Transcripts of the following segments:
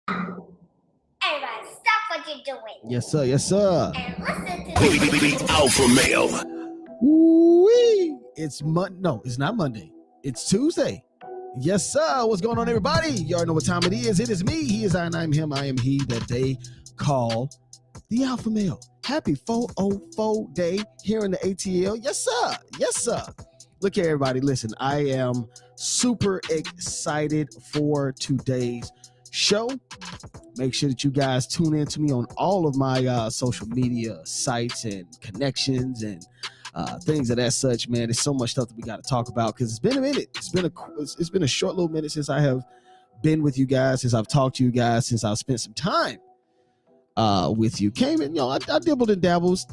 Everybody, stop what you're doing. Yes, sir. Yes, sir. And listen to The AlphaMale. Woo-wee. It's No, it's not Monday. It's Tuesday. Yes, sir. What's going on, everybody? You already know what time it is. It is me. He is I, and I'm him. I am he that they call the AlphaMale. Happy 404 day here in the ATL. Yes, sir. Yes, sir. Look here, everybody. Listen, I am super excited for today's show. Make sure that you guys tune in to me on all of my social media sites and connections and things of that such, man. There's so much stuff that we got to talk about because it's been a minute. It's been a short little minute since I have been with you guys, since I've talked to you guys, since I've spent some time with you. Came in, I dibbled and dabbled,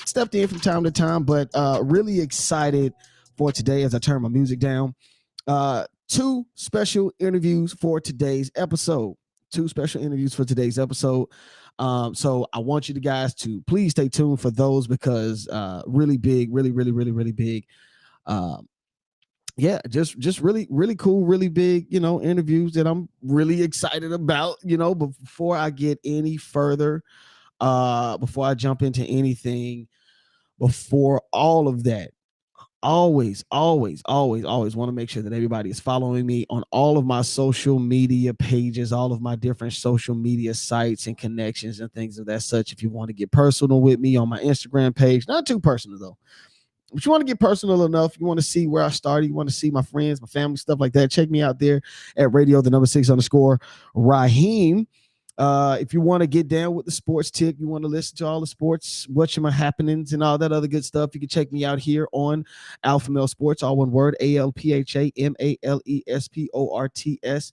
stepped in from time to time, but really excited for today as I turn my music down. Two special interviews for today's episode. So I want you guys to please stay tuned for those because really big, really big. Just really cool, really big, interviews that I'm really excited about, but before I get any further, before I jump into anything, before all of that, always want to make sure that everybody is following me on all of my social media pages, all of my different social media sites and connections and things of that such. If you want to get personal with me on my Instagram page, not too personal though, but you want to get personal enough, you want to see where I started, you want to see my friends, my family, stuff like that, check me out there at radio, the number 6_ Raheem. If you want to get down with the sports tip, you want to listen to all the sports, what's my happenings and all that other good stuff, you can check me out here on AlphaMale Sports, all one word, AlphaMaleSports.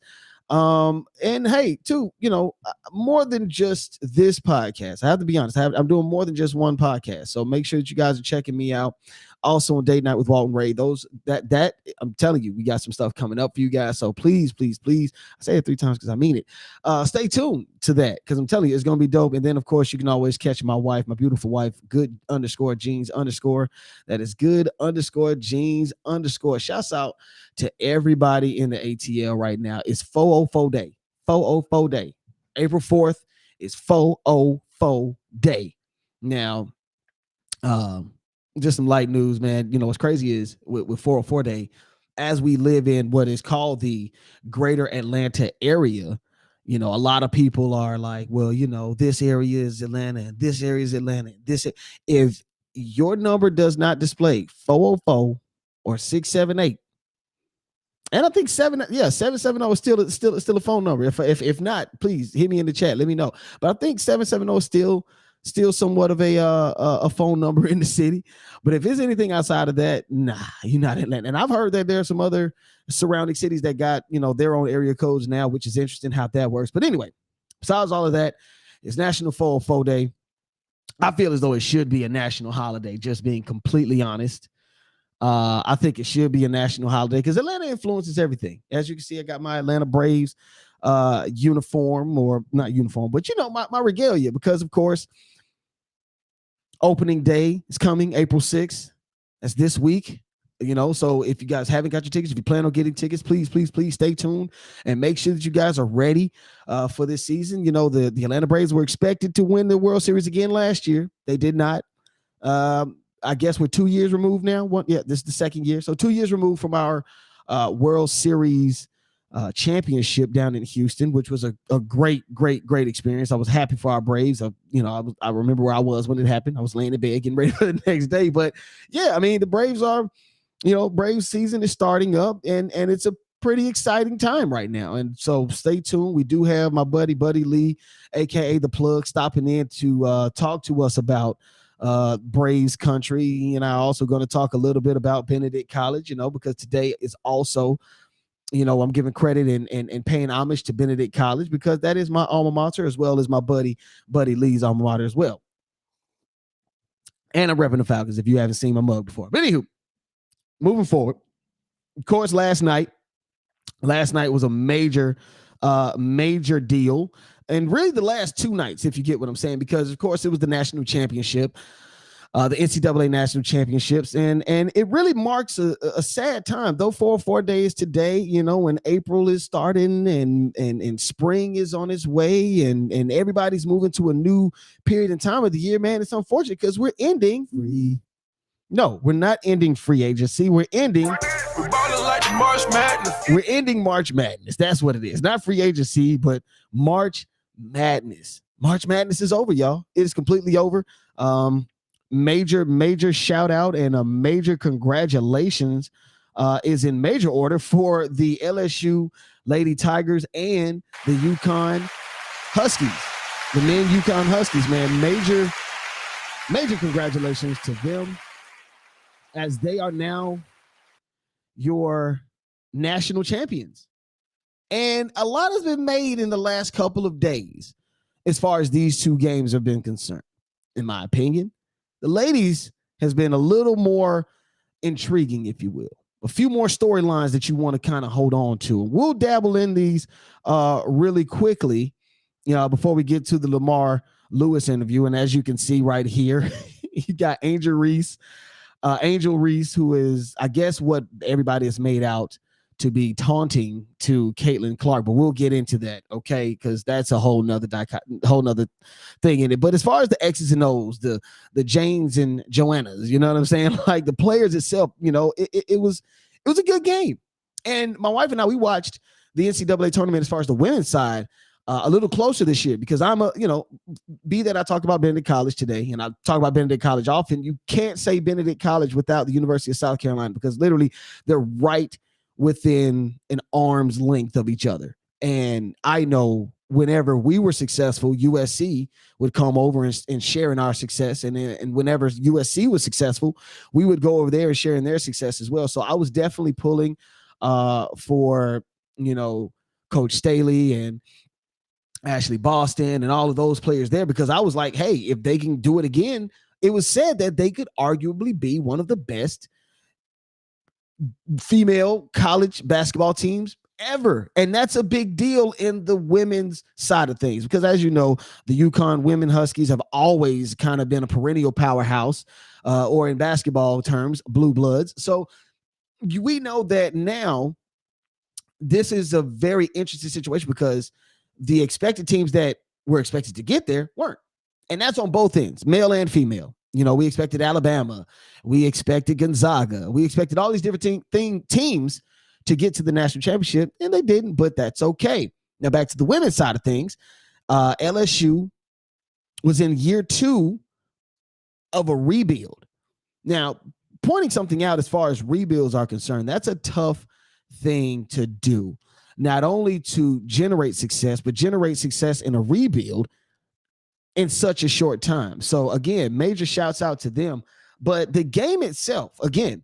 And hey, too, more than just this podcast, I have to be honest, I'm doing more than just one podcast. So make sure that you guys are checking me out. Also on Date Night with Walton Ray. Those that I'm telling you, we got some stuff coming up for you guys. So please, I say it 3 times because I mean it. Stay tuned to that because I'm telling you, it's gonna be dope. And then of course you can always catch my wife, my beautiful wife, good_jeans_. That is good_jeans_. Shouts out to everybody in the ATL right now. It's 404 day. 404 day. April 4th is 404 day. Now, just some light news, man. What's crazy is with 404 day, as we live in what is called the greater Atlanta area, a lot of people are like, well, this area is Atlanta and this area is Atlanta. If your number does not display 404 or 678, and I think 770 is still a phone number. If not, please hit me in the chat. Let me know. But I think 770 is still somewhat of a phone number in the city. But if it's anything outside of that, nah, you're not Atlanta. And I've heard that there are some other surrounding cities that got, their own area codes now, which is interesting how that works. But anyway, besides all of that, it's National 404 Day. I feel as though it should be a national holiday, just being completely honest. I think it should be a national holiday because Atlanta influences everything. As you can see, I got my Atlanta Braves uniform, or not uniform, but my regalia, because of course opening day is coming April 6th. That's this week. So if you guys haven't got your tickets, if you plan on getting tickets, please stay tuned and make sure that you guys are ready for this season. The Atlanta Braves were expected to win the World Series again last year. They did not. I guess we're 2 years removed now. This is the second year. So 2 years removed from our World Series championship down in Houston, which was a great experience. I was happy for our Braves. I remember where I was when it happened. I was laying in bed getting ready for the next day. But yeah, I mean, the Braves are, Braves season is starting up and it's a pretty exciting time right now. And so stay tuned. We do have my buddy Lee, aka the Plug, stopping in to talk to us about Braves country. And I'm also going to talk a little bit about Benedict College, because today is also, I'm giving credit and paying homage to Benedict College because that is my alma mater as well as my buddy Lee's alma mater as well. And I'm repping the Falcons if you haven't seen my mug before. But anywho, moving forward, of course, last night was a major deal. And really the last 2 nights, if you get what I'm saying, because of course it was the national championship. the NCAA national championships, and it really marks a sad time. Though 4 days today, when April is starting and spring is on its way, and everybody's moving to a new period in time of the year. Man, it's unfortunate because we're ending free. No, we're not ending free agency. We're ending. We're ending March Madness. That's what it is. Not free agency, but March Madness. March Madness is over, y'all. It is completely over. Major shout out and a major congratulations is in major order for the LSU Lady Tigers and the UConn Huskies. The men UConn Huskies, man. Major congratulations to them, as they are now your national champions. And a lot has been made in the last couple of days as far as these two games have been concerned. In my opinion, the ladies has been a little more intriguing, if you will. A few more storylines that you want to kind of hold on to. We'll dabble in these really quickly, before we get to the Lamar Lewis interview. And as you can see right here, you got Angel Reese, who is, I guess, what everybody has made out to be taunting to Caitlin Clark, but we'll get into that, okay? Because that's a whole nother thing in it. But as far as the X's and O's, the Janes and Joannas, you know what I'm saying? Like the players itself, it was a good game. And my wife and I, we watched the NCAA tournament as far as the women's side a little closer this year, because I'm be that I talk about Benedict College today, and I talk about Benedict College often. You can't say Benedict College without the University of South Carolina, because literally they're right within an arm's length of each other. And I know whenever we were successful, USC would come over and share in our success. And whenever USC was successful, we would go over there and share in their success as well. So I was definitely pulling for, Coach Staley and Ashley Boston and all of those players there, because I was like, hey, if they can do it again, it was said that they could arguably be one of the best female college basketball teams ever. And that's a big deal in the women's side of things, because as you know, the UConn women Huskies have always kind of been a perennial powerhouse, or in basketball terms, blue bloods. So we know that now this is a very interesting situation, because the expected teams that were expected to get there weren't. And that's on both ends, male and female. We expected Alabama. We expected Gonzaga. We expected all these different teams to get to the national championship, and they didn't, but that's okay. Now, back to the women's side of things. LSU was in year 2 of a rebuild. Now, pointing something out as far as rebuilds are concerned, that's a tough thing to do. Not only to generate success, but generate success in a rebuild in such a short time. So again, major shouts out to them. But the game itself, again,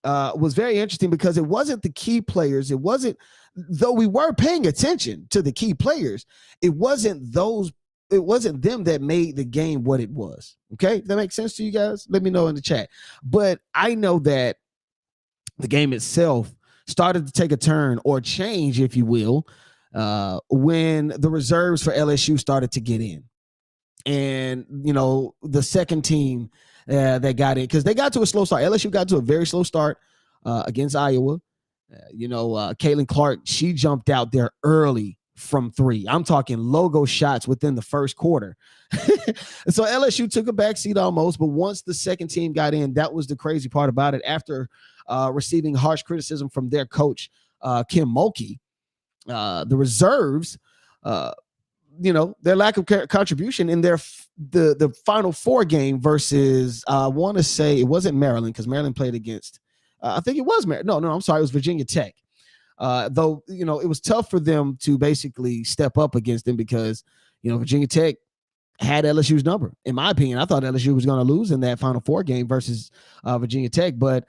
was very interesting, because it wasn't the key players. It wasn't, though we were paying attention to the key players, it wasn't them that made the game what it was. Okay, that makes sense to you guys? Let me know in the chat. But I know that the game itself started to take a turn, or change, if you will, when the reserves for LSU started to get in. And, the second team that got in, because they got to a slow start. LSU got to a very slow start against Iowa. Caitlin Clark, she jumped out there early from 3. I'm talking logo shots within the first quarter. So LSU took a backseat almost, but once the second team got in, that was the crazy part about it. After receiving harsh criticism from their coach, Kim Mulkey, the reserves, their lack of contribution in the Final Four game versus, I want to say it wasn't Maryland, because Maryland played against, I think it was Maryland. No, I'm sorry, it was Virginia Tech. Though, it was tough for them to basically step up against them, because, Virginia Tech had LSU's number. In my opinion, I thought LSU was going to lose in that Final Four game versus Virginia Tech, but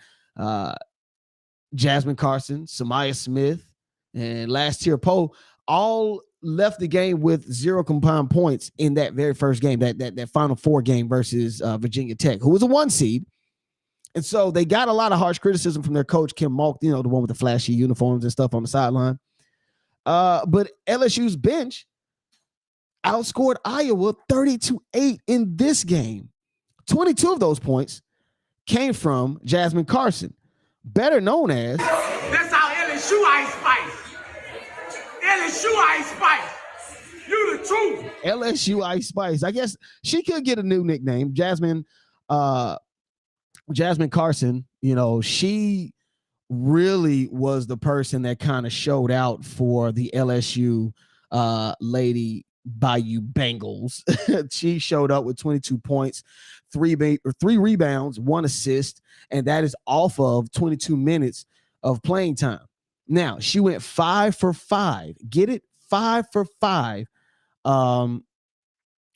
Jasmine Carson, Samaya Smith, and Last Tier Poe all left the game with 0 combined points in that very first game, that Final Four game versus Virginia Tech, who was a 1 seed. And so they got a lot of harsh criticism from their coach, Kim Mulkey, the one with the flashy uniforms and stuff on the sideline. But LSU's bench outscored Iowa 30-8 in this game. 22 of those points came from Jasmine Carson, better known as... That's our LSU Ice Spice. LSU Ice Spice. You the truth. LSU Ice Spice. I guess she could get a new nickname. Jasmine Carson, she really was the person that kind of showed out for the LSU Lady Bayou Bengals. She showed up with 22 points, three rebounds, 1 assist, and that is off of 22 minutes of playing time. Now, she went 5 for 5. Get it? 5 for 5 from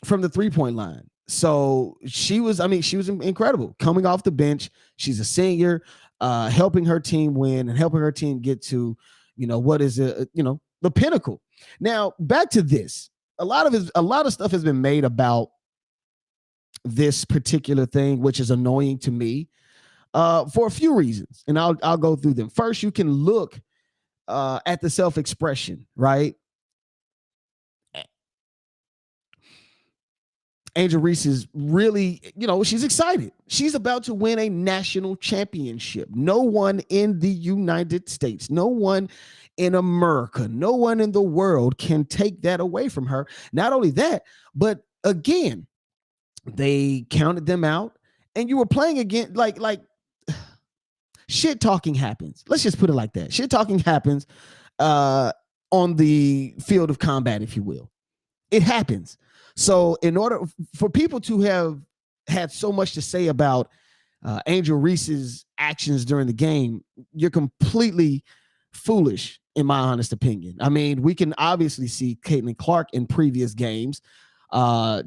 the 3-point line. So she was incredible coming off the bench. She's a senior, helping her team win and helping her team get to, what is the pinnacle. Now, back to this. A lot of stuff has been made about this particular thing, which is annoying to me for a few reasons. And I'll go through them. First, you can look at the self-expression, right? Angel Reese is really, she's excited. She's about to win a national championship. No one in the United States, no one in America, no one in the world can take that away from her. Not only that, but again, they counted them out and you were playing again, like shit talking happens. Let's just put it like that. Shit talking happens on the field of combat, if you will. It happens. So in order for people to have had so much to say about Angel Reese's actions during the game, you're completely foolish, in my honest opinion. I mean, we can obviously see Caitlin Clark in previous games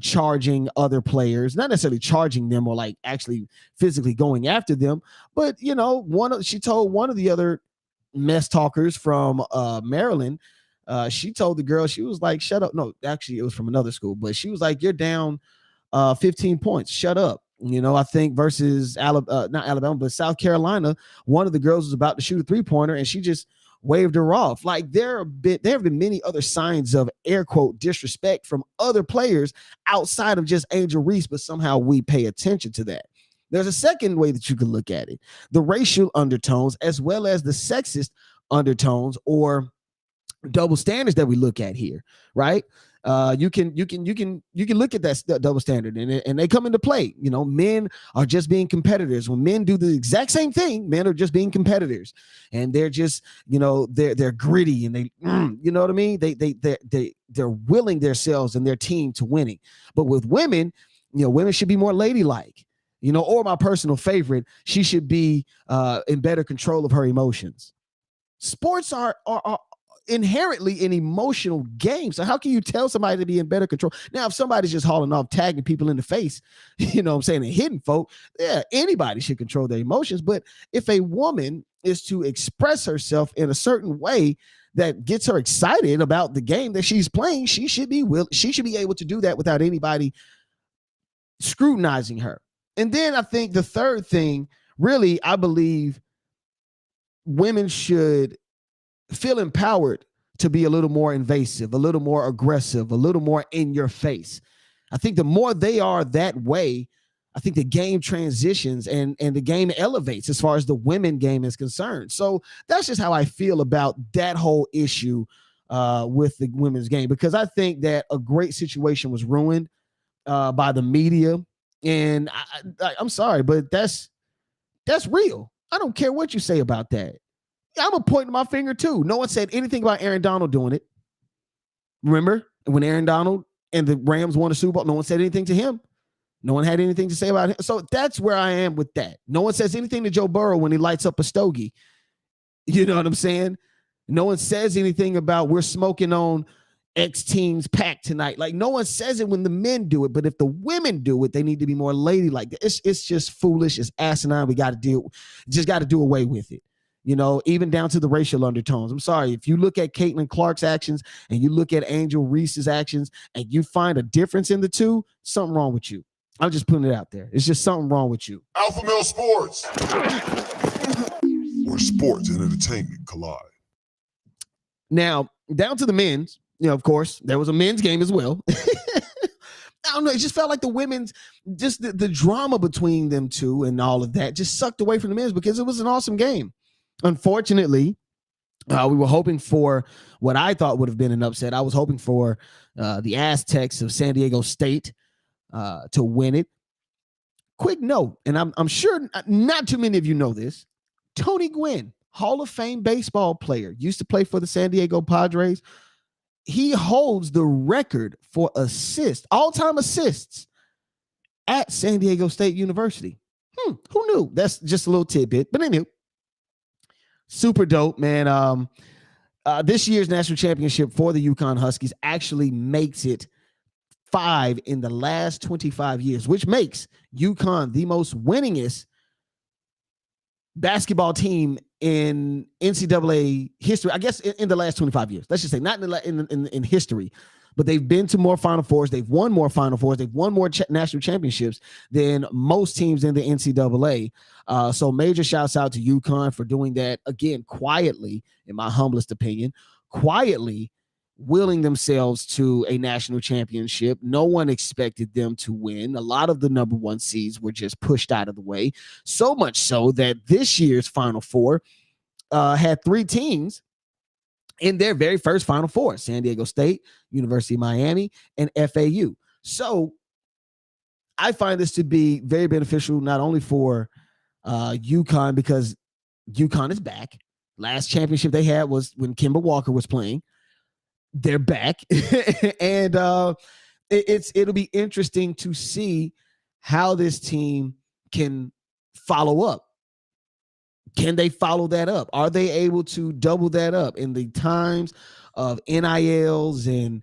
charging other players, not necessarily charging them or like actually physically going after them, but she told one of the other mess talkers from Maryland. She told the girl, she was like, shut up. No, actually it was from another school, but she was like, you're down 15 points. Shut up. I think versus not Alabama, but South Carolina, one of the girls was about to shoot a 3-pointer and she just waved her off. Like there have been many other signs of air quote disrespect from other players outside of just Angel Reese, but somehow we pay attention to that. There's a second way that you can look at it. The racial undertones as well as the sexist undertones or double standards that we look at here, right? You can look at that double standard and they come into play. Men are just being competitors. When men do the exact same thing, men are just being competitors, and they're just they're gritty and they you know what I mean. They're willing themselves and their team to winning. But with women, women should be more ladylike. Or my personal favorite, she should be in better control of her emotions. Sports are inherently an emotional game. So how can you tell somebody to be in better control? Now, if somebody's just hauling off, tagging people in the face, and hitting folk, yeah, anybody should control their emotions. But if a woman is to express herself in a certain way that gets her excited about the game that she's playing, she should be able to do that without anybody scrutinizing her. And then I think the third thing, really, I believe women should feel empowered to be a little more invasive, a little more aggressive, a little more in your face. I think the more they are that way, I think the game transitions and the game elevates as far as the women game is concerned. So that's just how I feel about that whole issue with the women's game, because I think that a great situation was ruined by the media. And I'm sorry, but that's real. I don't care what you say about that. I'm a pointing my finger too. No one said anything about Aaron Donald doing it. Remember when Aaron Donald and the Rams won the Super Bowl? No one said anything to him. No one had anything to say about him. So that's where I am with that. No one says anything to Joe Burrow when he lights up a stogie. You know what I'm saying? No one says anything about we're smoking on X team's pack tonight. Like no one says it when the men do it, but if the women do it, they need to be more ladylike. It's just foolish. It's asinine. We got to do away with it. Even down to the racial undertones. I'm sorry. If you look at Caitlin Clark's actions and you look at Angel Reese's actions and you find a difference in the two, something wrong with you. I'm just putting it out there. It's just something wrong with you. AlphaMale Sports, where sports and entertainment collide. Now, down to the men's, of course, there was a men's game as well. I don't know. It just felt like the women's, just the drama between them two and all of that just sucked away from the men's because it was an awesome game. Unfortunately, we were hoping for what I thought would have been an upset. I was hoping for the Aztecs of San Diego State to win it. Quick note, and I'm sure not too many of you know this. Tony Gwynn, Hall of Fame baseball player, used to play for the San Diego Padres. He holds the record for assists, all-time assists at San Diego State University. Who knew? That's just a little tidbit, but anyway, super dope, man. This year's national championship for the UConn Huskies actually makes it 5 in the last 25 years, which makes UConn the most winningest basketball team in NCAA history, I guess, in the last 25 years. Let's just say not in history, but they've been to more Final Fours. They've won more Final Fours. They've won more national championships than most teams in the NCAA. So major shouts out to UConn for doing that again, quietly, in my humblest opinion, quietly willing themselves to a national championship. No one expected them to win. A lot of the number 1 seeds were just pushed out of the way. So much so that this year's Final Four had 3 teams in their very first Final Four: San Diego State, University of Miami, and FAU. So I find this to be very beneficial, not only for UConn, because UConn is back. Last championship they had was when Kemba Walker was playing. They're back. And it'll be interesting to see how this team can follow up. Can they follow that up? Are they able to double that up in the times of NILs and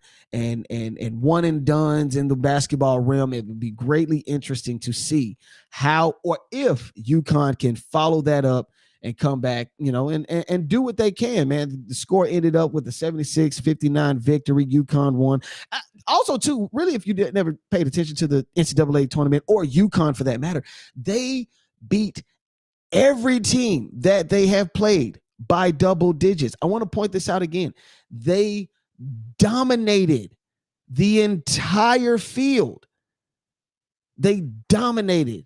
one and dones in the basketball realm? It would be greatly interesting to see how, or if UConn can follow that up and come back, and do what they can, man. The score ended up with a 76-59 victory. UConn won. Also, too, really, if you never paid attention to the NCAA tournament, or UConn for that matter, they beat every team that they have played by double digits. I want to point this out again. They dominated the entire field. They dominated,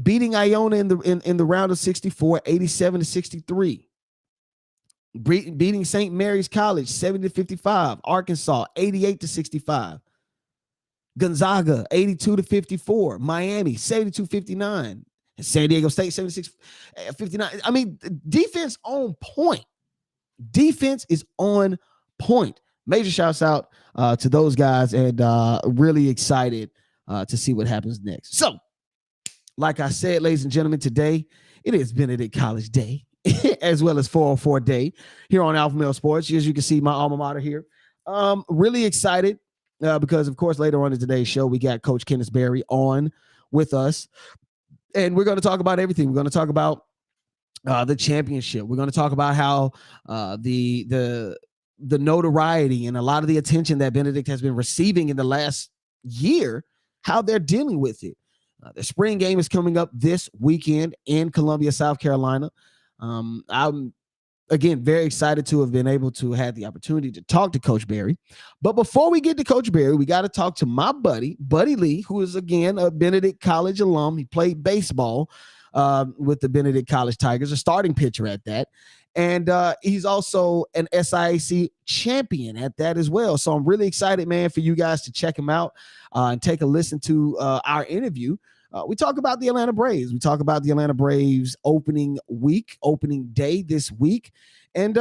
beating Iona in the round of 64, 87-63. Beating St. Mary's College 70-55. Arkansas 88-65. Gonzaga 82-54. Miami 72-59. San Diego State 76-59. I mean, defense on point. Defense is on point. Major shouts out to those guys, and really excited to see what happens next. So, like I said, ladies and gentlemen, today it is Benedict College Day, as well as 404 Day here on AlphaMale Sports. As you can see, my alma mater here. Really excited because, of course, later on in today's show, we got Coach Chennis Berry on with us, and we're going to talk about everything. We're going to talk about the championship. We're going to talk about how the notoriety and a lot of the attention that Benedict has been receiving in the last year, how they're dealing with it. The spring game is coming up this weekend in Columbia, South Carolina. I'm, again, very excited to have been able to have the opportunity to talk to Coach Berry. But before we get to Coach Berry, we got to talk to my buddy, Buddy Lee, who is, again, a Benedict College alum. He played baseball with the Benedict College Tigers, a starting pitcher at that. And he's also an SIAC champion at that as well. So I'm really excited, man, for you guys to check him out and take a listen to our interview. We talk about the Atlanta Braves. We talk about the Atlanta Braves opening day this week. And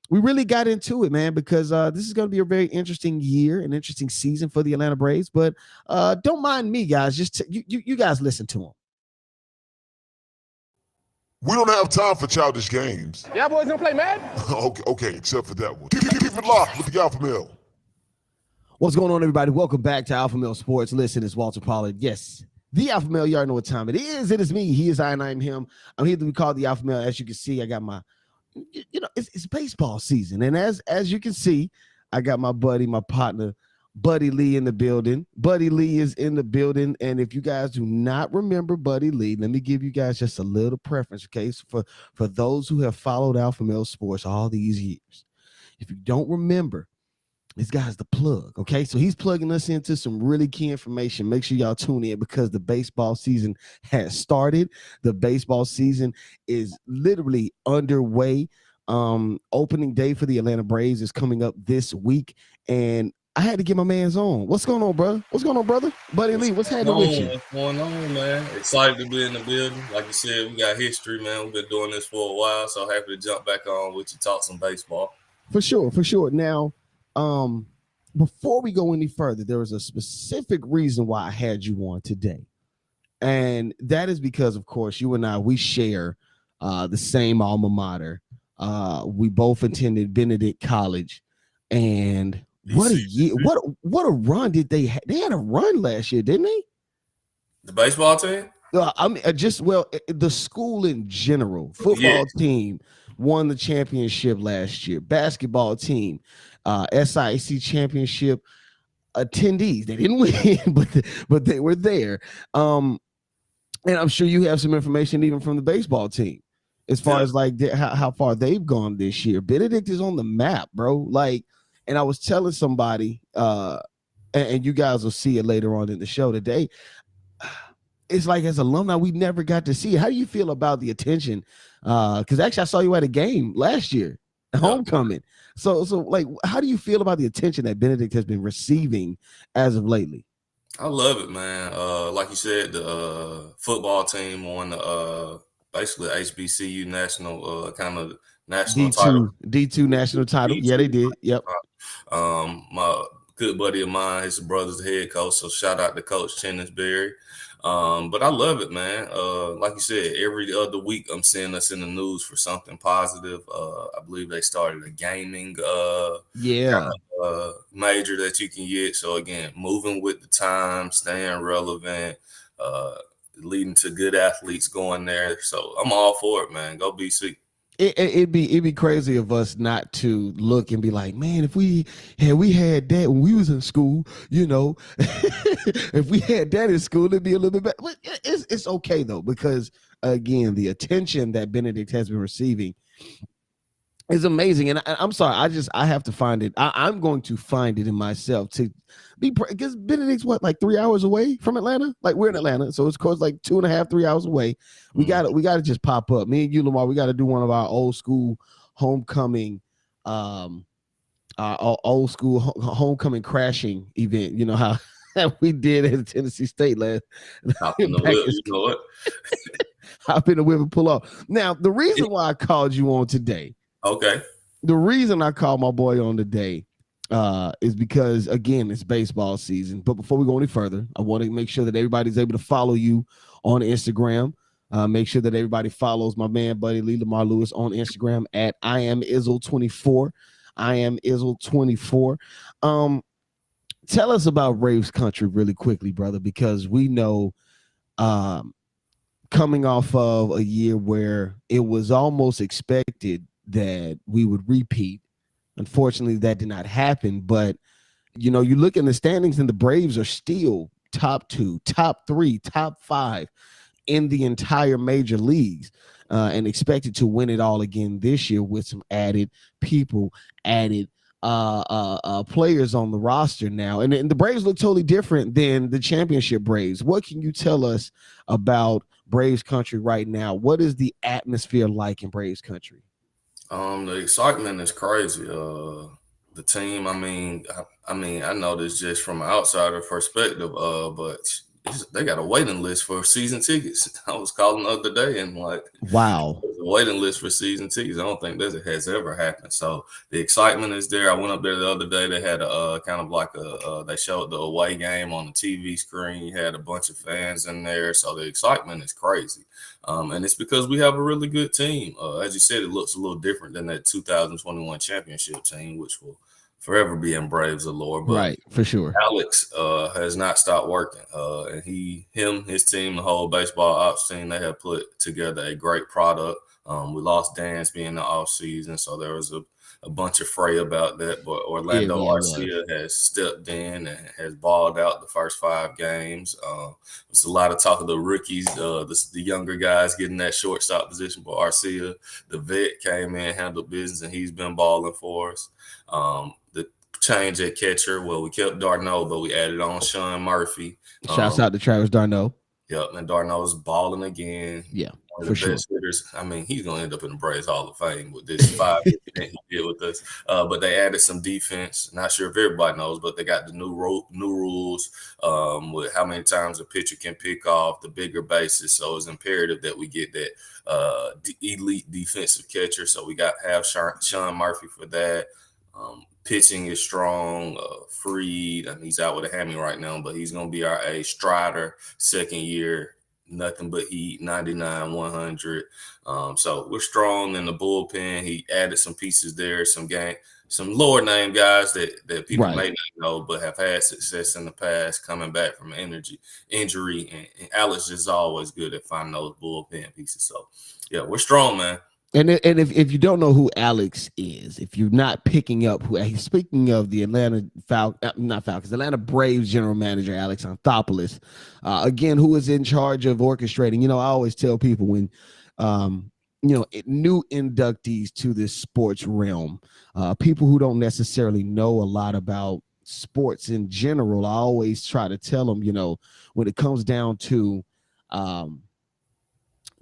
we really got into it, man, because this is going to be a very interesting year, an interesting season for the Atlanta Braves. But don't mind me, guys. Just you guys listen to him. We don't have time for childish games. Y'all boys gonna play Madden? Okay, except for that one. Keep it locked with the AlphaMale. What's going on, everybody? Welcome back to AlphaMale Sports. Listen, it's Walter Pollard. Yes, the AlphaMale. You already know what time it is. It is me. He is I, and I'm him. I'm here to be called the AlphaMale. As you can see, I got my, it's baseball season. And as you can see, I got my buddy, my partner, Buddy Lee in the building. Buddy Lee is in the building. And if you guys do not remember Buddy Lee, let me give you guys just a little preference, okay? So for those who have followed AlphaMale Sports all these years, if you don't remember, This guy's the plug. Okay. So he's plugging us into some really key information. Make sure y'all tune in because the baseball season has started. The baseball season is literally underway. Opening day for the Atlanta Braves is coming up this week. And I had to get my man's on. What's going on, brother? What's going on, brother? Buddy Lee, what's happening with you? What's going on, man? Excited to be in the building. Like you said, we got history, man. We've been doing this for a while, so happy to jump back on with you, talk some baseball. For sure. Now, before we go any further, there was a specific reason why I had you on today. And that is because, of course, you and I, we share the same alma mater. We both attended Benedict College. And what a year, what a run did they have? They had a run last year, didn't they? The baseball team? I mean, the school in general, football team won the championship last year. Basketball team, SIAC championship attendees. They didn't win, but they were there. And I'm sure you have some information even from the baseball team as far as like how far they've gone this year. Benedict is on the map, bro. Like, and I was telling somebody, and you guys will see it later on in the show today. It's like as alumni, we never got to see it. How do you feel about the attention? Because actually, I saw you at a game last year, homecoming. So like, how do you feel about the attention that Benedict has been receiving as of lately? I love it, man. Like you said, the football team won the basically HBCU national kind of national title. D2 national title. Yeah, they did. Yep. My good buddy of mine, his brother's the head coach. So shout out to Coach Chennis Berry. But I love it, man. Like you said, every other week I'm seeing us in the news for something positive. I believe they started a gaming major that you can get. So again, moving with the time, staying relevant, leading to good athletes going there. So I'm all for it, man. Go BC. It'd be crazy of us not to look and be like, man, if we had that when we was in school, you know, if we had that in school, it'd be a little bit better. But it's okay though, because again, the attention that Benedict has been receiving is amazing. And I'm sorry, I have to find it. I'm going to find it in myself to be, because Benedict's like 3 hours away from Atlanta. Like we're in Atlanta, so it's close, like 2.5, 3 hours away. We got to just pop up. Me and you, Lamar, we got to do one of our old school homecoming, homecoming crashing event. You know how we did at Tennessee State last. Hop in the whip, you know what? Hop in the whip and pull off. Now, the reason why I called you on today. Okay. The reason I called my boy on today is because, again, it's baseball season. But before we go any further, I want to make sure that everybody's able to follow you on Instagram. Make sure that everybody follows my man, buddy Lee Lamar Lewis on Instagram at IamIzzle24. IamIzzle24. Tell us about Braves Country really quickly, brother, because we know coming off of a year where it was almost expected that we would repeat. Unfortunately, that did not happen. But, you know, you look in the standings and the Braves are still top 2, top 3, top 5 in the entire major leagues and expected to win it all again this year with some added people, added players on the roster now. And the Braves look totally different than the championship Braves. What can you tell us about Braves Country right now? What is the atmosphere like in Braves Country? The excitement is crazy. The team, I mean, I know this just from an outsider perspective, but they got a waiting list for season tickets. I was calling the other day and like, wow, there's a waiting list for season tickets. I don't think that has ever happened. So the excitement is there. I went up there the other day. They had a kind of like they showed the away game on the TV screen. You had a bunch of fans in there. So the excitement is crazy. And it's because we have a really good team. As you said, it looks a little different than that 2021 championship team, which will forever be in Braves allure. But right, for sure. Alex has not stopped working. And his team, the whole baseball ops team, they have put together a great product. We lost Dansby in the offseason, so there was a bunch of fray about that. But Orlando Arcia has stepped in and has balled out the first 5 games. There's a lot of talk of the rookies, the younger guys getting that shortstop position. But Arcia, the vet, came in, handled business, and he's been balling for us. change at catcher. Well, we kept Darno, but we added on Sean Murphy. Shouts out to Travis Darno. Yep, and Darno's balling again. Yeah, one of for the sure. best hitters. I mean, he's going to end up in the Braves Hall of Fame with this 5 years that he did with us. But they added some defense. Not sure if everybody knows, but they got the new rules with how many times a pitcher can pick off, the bigger bases. So it's imperative that we get that elite defensive catcher. So we got to have Sean Murphy for that. Pitching is strong. Freed, I mean, he's out with a hammy right now, but he's going to be our ace. Strider, second year, nothing but heat, 99, 100. So we're strong in the bullpen. He added some pieces there, some lower name guys that people may not know, but have had success in the past coming back from injury. And Alex is always good at finding those bullpen pieces. So, yeah, we're strong, man. And if you don't know who Alex is, if you're not picking up who he's speaking of, the Atlanta Braves general manager Alex Anthopoulos, again, who is in charge of orchestrating. You know, I always tell people when new inductees to this sports realm, people who don't necessarily know a lot about sports in general, I always try to tell them, when it comes down to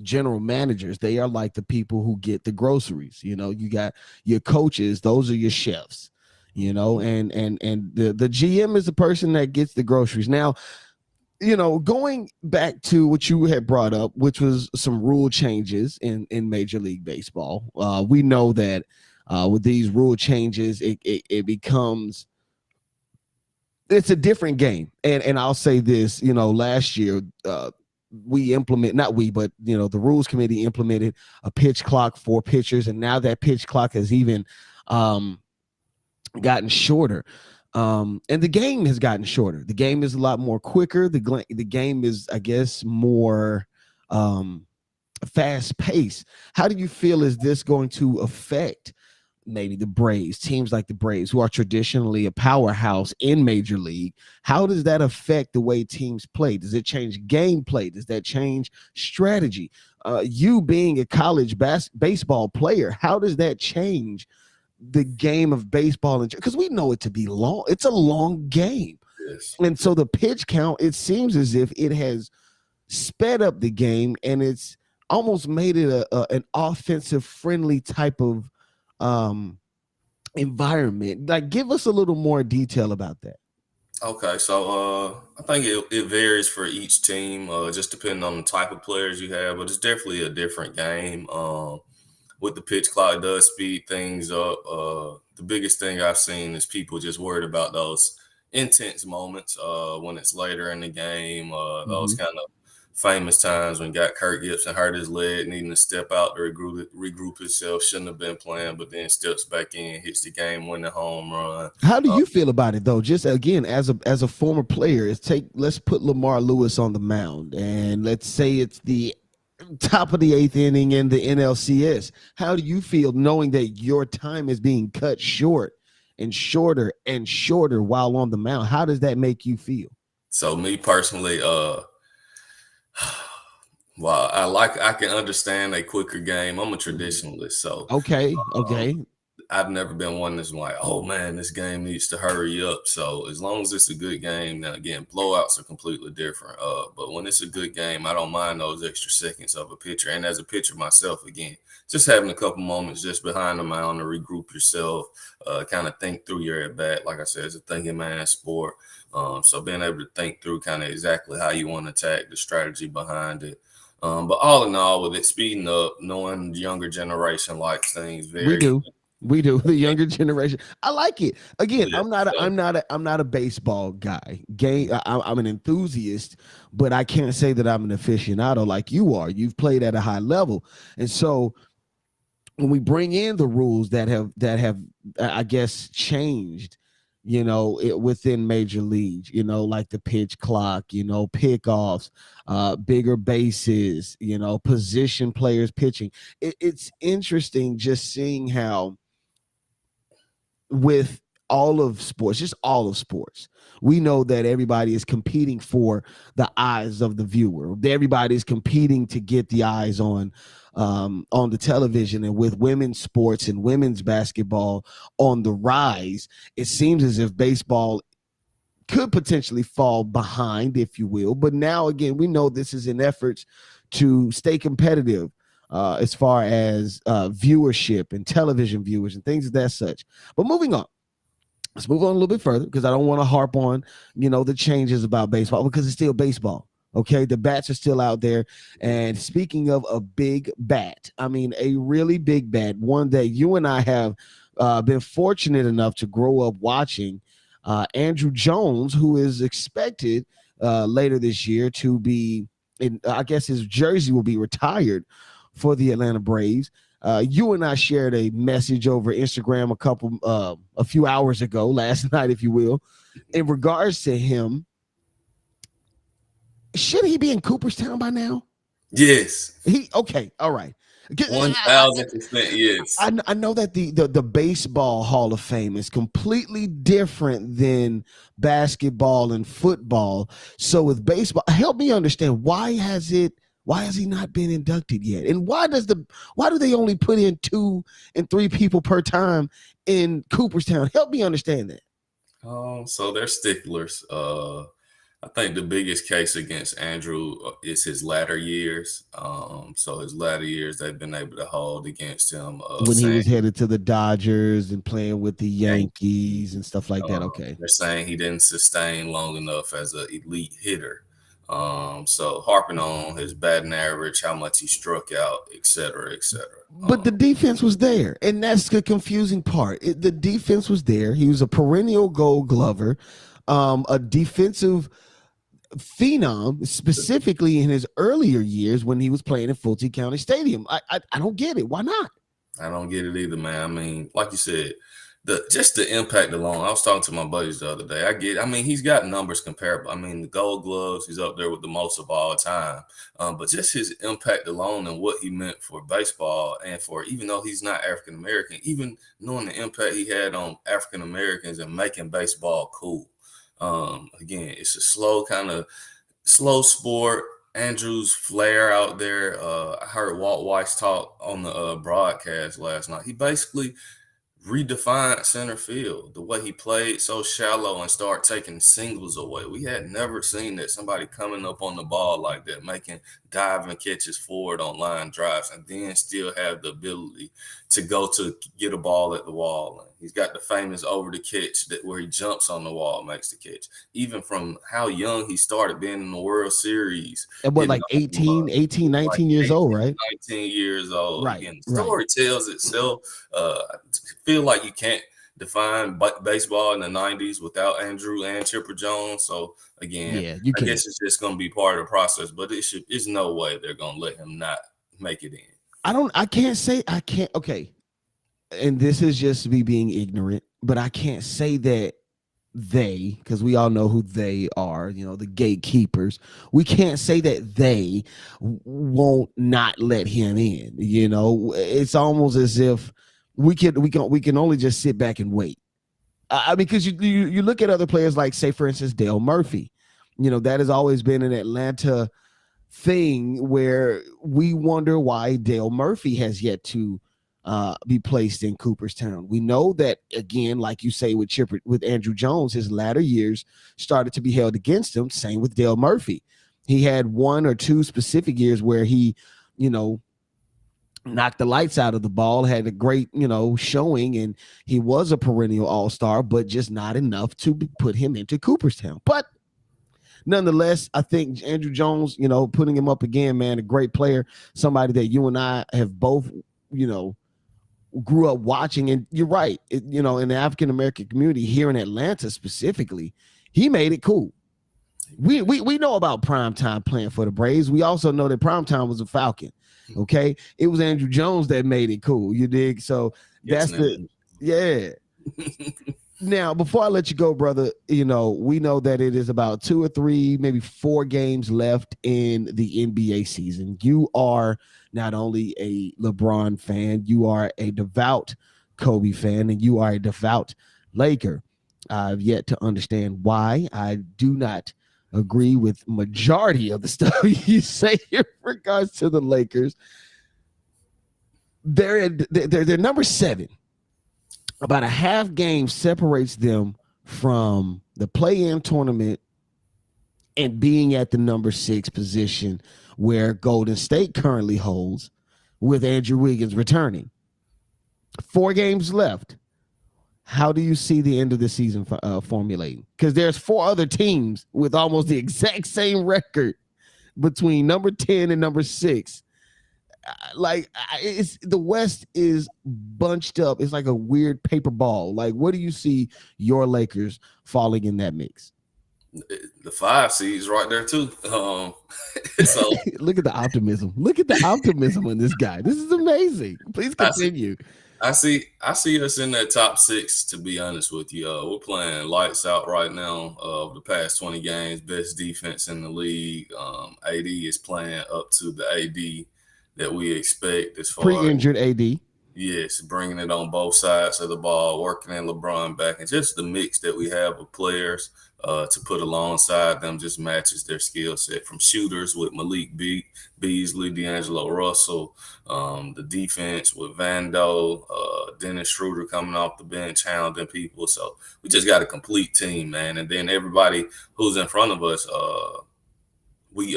general managers, they are like the people who get the groceries. You got your coaches, those are your chefs, and the GM is the person that gets the groceries. Now, going back to what you had brought up, which was some rule changes in Major League Baseball, we know that with these rule changes, it becomes, it's a different game. And I'll say this, last year, the rules committee implemented a pitch clock for pitchers, and now that pitch clock has even gotten shorter. And the game has gotten shorter. The game is a lot more quicker. The game is, I guess, more fast paced. How do you feel is this going to affect maybe the Braves, teams like the Braves, who are traditionally a powerhouse in Major League? How does that affect the way teams play? Does it change gameplay? Does that change strategy? You being a college baseball player, how does that change the game of baseball? Because we know it to be long. It's a long game. Yes. And so the pitch count, it seems as if it has sped up the game, and it's almost made it an offensive friendly type of environment. Like, give us a little more detail about that. Okay, so I think it varies for each team, just depending on the type of players you have, but it's definitely a different game. With the pitch clock, it does speed things up. The biggest thing I've seen is people just worried about those intense moments when it's later in the game, those kind of famous times when got Kirk Gibson hurt his leg, needing to step out to regroup himself, shouldn't have been playing, but then steps back in, hits the game-winning home run. How do you feel about it, though? Just again, as a former player, let's put Lamar Lewis on the mound, and let's say it's the top of the 8th inning in the NLCS. How do you feel knowing that your time is being cut short and shorter and shorter while on the mound? How does that make you feel? So me personally, well, I can understand a quicker game. I'm a traditionalist, so okay. I've never been one that's like, oh man, this game needs to hurry up. So as long as it's a good game, now again, blowouts are completely different. But when it's a good game, I don't mind those extra seconds of a pitcher. And as a pitcher myself, again, just having a couple moments just behind the mound to regroup yourself, kind of think through your at bat. Like I said, it's a thinking man's sport. So being able to think through kind of exactly how you want to attack, the strategy behind it. But all in all, with it speeding up, knowing the younger generation likes things very. We do. The younger generation. I like it. Again, yeah, I'm not a baseball guy. I'm an enthusiast, but I can't say that I'm an aficionado like you are. You've played at a high level. And so when we bring in the rules that have I guess changed, within Major League, like the pitch clock, pickoffs, bigger bases, position players pitching. It's interesting just seeing how, with all of sports, just all of sports, we know that everybody is competing for the eyes of the viewer. Everybody is competing to get the eyes on the television. And with women's sports and women's basketball on the rise, it seems as if baseball could potentially fall behind, if you will. But now, again, we know this is in efforts to stay competitive as far as viewership and television viewers and things of that such. But moving on. Let's move on a little bit further because I don't want to harp on, the changes about baseball because it's still baseball. Okay, the bats are still out there. And speaking of a big bat, I mean, a really big bat, one that you and I have been fortunate enough to grow up watching, Andrew Jones, who is expected later this year to be, I guess his jersey will be retired for the Atlanta Braves. You and I shared a message over Instagram a few hours ago, last night, if you will, in regards to him. Should he be in Cooperstown by now? Yes. Okay. All right. 1,000% yes. I know that the Baseball Hall of Fame is completely different than basketball and football. So with baseball, help me understand, why has he not been inducted yet? And why do they only put in 2 and 3 people per time in Cooperstown? Help me understand that. So they're sticklers. I think the biggest case against Andrew is his latter years. So his latter years, they've been able to hold against him. When he was headed to the Dodgers and playing with the Yankees and stuff like that. Okay. They're saying he didn't sustain long enough as an elite hitter. So harping on his batting average, how much he struck out, et cetera, et cetera. But the defense was there, and that's the confusing part. The defense was there. He was a perennial Gold Glover, a defensive phenom, specifically in his earlier years when he was playing at Fulton County Stadium. I don't get it. Why not? I don't get it either, man. I mean, like you said, the impact alone. I was talking to my buddies the other day. He's got numbers comparable. I mean, the Gold Gloves, he's up there with the most of all time. But just his impact alone and what he meant for baseball, and for, even though he's not African American, even knowing the impact he had on African Americans and making baseball cool. Again, it's a slow sport. Andrew's flair out there. I heard Walt Weiss talk on the broadcast last night. He basically redefined center field. The way he played so shallow and start taking singles away. We had never seen that, somebody coming up on the ball like that, making diving catches forward on line drives, and then still have the ability to go to get a ball at the wall. And he's got the famous over the catch where he jumps on the wall, makes the catch. Even from how young he started, being in the World Series. And what, like 19 years old, right? 19 years old. Right. Again, the story tells itself. Feel like you can't define baseball in the 90s without Andrew and Chipper Jones. So again, I guess it's just going to be part of the process, but it's no way they're going to let him not make it in. Okay. And this is just me being ignorant, but I can't say that because we all know who they are, the gatekeepers. We can't say that they won't not let him in. It's almost as if we can only just sit back and wait. Because you look at other players like, say, for instance, Dale Murphy. That has always been an Atlanta thing where we wonder why Dale Murphy has yet to be placed in Cooperstown. We know that, again, like you say with Andrew Jones, his latter years started to be held against him. Same with Dale Murphy. He had 1 or 2 specific years where he, knocked the lights out of the ball, had a great, showing, and he was a perennial all-star, but just not enough to put him into Cooperstown. But nonetheless, I think Andrew Jones, putting him up again, man, a great player, somebody that you and I have both, grew up watching. And you're right, in the African-American community here in Atlanta specifically, he made it cool. We know about Primetime playing for the Braves. We also know that Primetime was a Falcon. Okay, it was Andrew Jones that made it cool. You dig? So that's Now, before I let you go, brother, we know that it is about 2 or 3, maybe 4 games left in the NBA season. You are not only a LeBron fan, you are a devout Kobe fan, and you are a devout Laker. I've yet to understand why. I do not agree with majority of the stuff you say in regards to the Lakers. They're number 7. About a half game separates them from the play-in tournament and being at the number 6 position where Golden State currently holds, with Andrew Wiggins returning. 4 games left. How do you see the end of the season formulating? Because there's 4 other teams with almost the exact same record between number 10 and number 6. It's the West is bunched up. It's like a weird paper ball. Like, what do you see your Lakers falling in that mix? The 5 seeds right there too. So look at the optimism. Look at the optimism in this guy. This is amazing. Please continue. I see us in that top 6, to be honest with you. We're playing lights out right now. The past 20 games, best defense in the league. AD is playing up to the AD that we expect as far pre-injured AD. Yes, bringing it on both sides of the ball, working in LeBron back, and just the mix that we have of players to put alongside them just matches their skill set. From shooters with Malik Beasley, D'Angelo Russell, the defense with Vando, Dennis Schroeder coming off the bench, hounding people. So we just got a complete team, man. And then everybody who's in front of us, we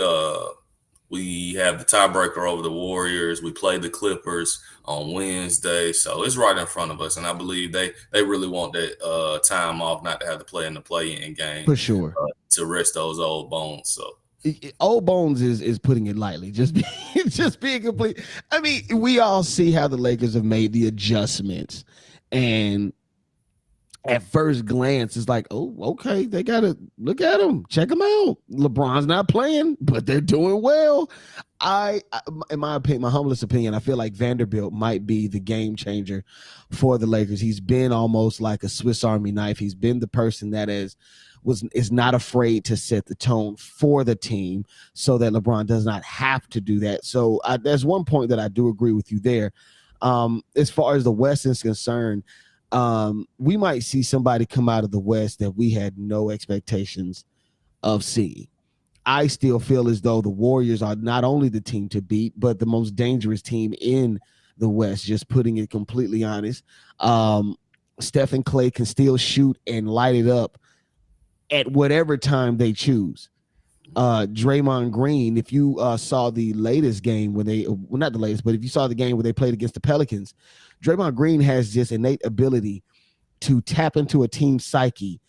have the tiebreaker over the Warriors. We play the Clippers on Wednesday. So it's right in front of us. And I believe they really want that time off, not to have to play in the play-in game. For sure. To rest those old bones. So old bones is putting it lightly. Just being complete. I mean, we all see how the Lakers have made the adjustments. And at first glance, it's like, oh, okay, they got to look at them, check them out. LeBron's not playing, but they're doing well. In my opinion, my humblest opinion, I feel like Vanderbilt might be the game changer for the Lakers. He's been almost like a Swiss Army knife. He's been the person that is not afraid to set the tone for the team so that LeBron does not have to do that. So there's one point that I do agree with you there. As far as the West is concerned, we might see somebody come out of the West that we had no expectations of seeing. I still feel as though the Warriors are not only the team to beat, but the most dangerous team in the West, just putting it completely honest. Steph and Clay can still shoot and light it up at whatever time they choose. Draymond Green, if you saw the latest game when not the latest, but if you saw the game where they played against the Pelicans, Draymond Green has this innate ability to tap into a team psyche,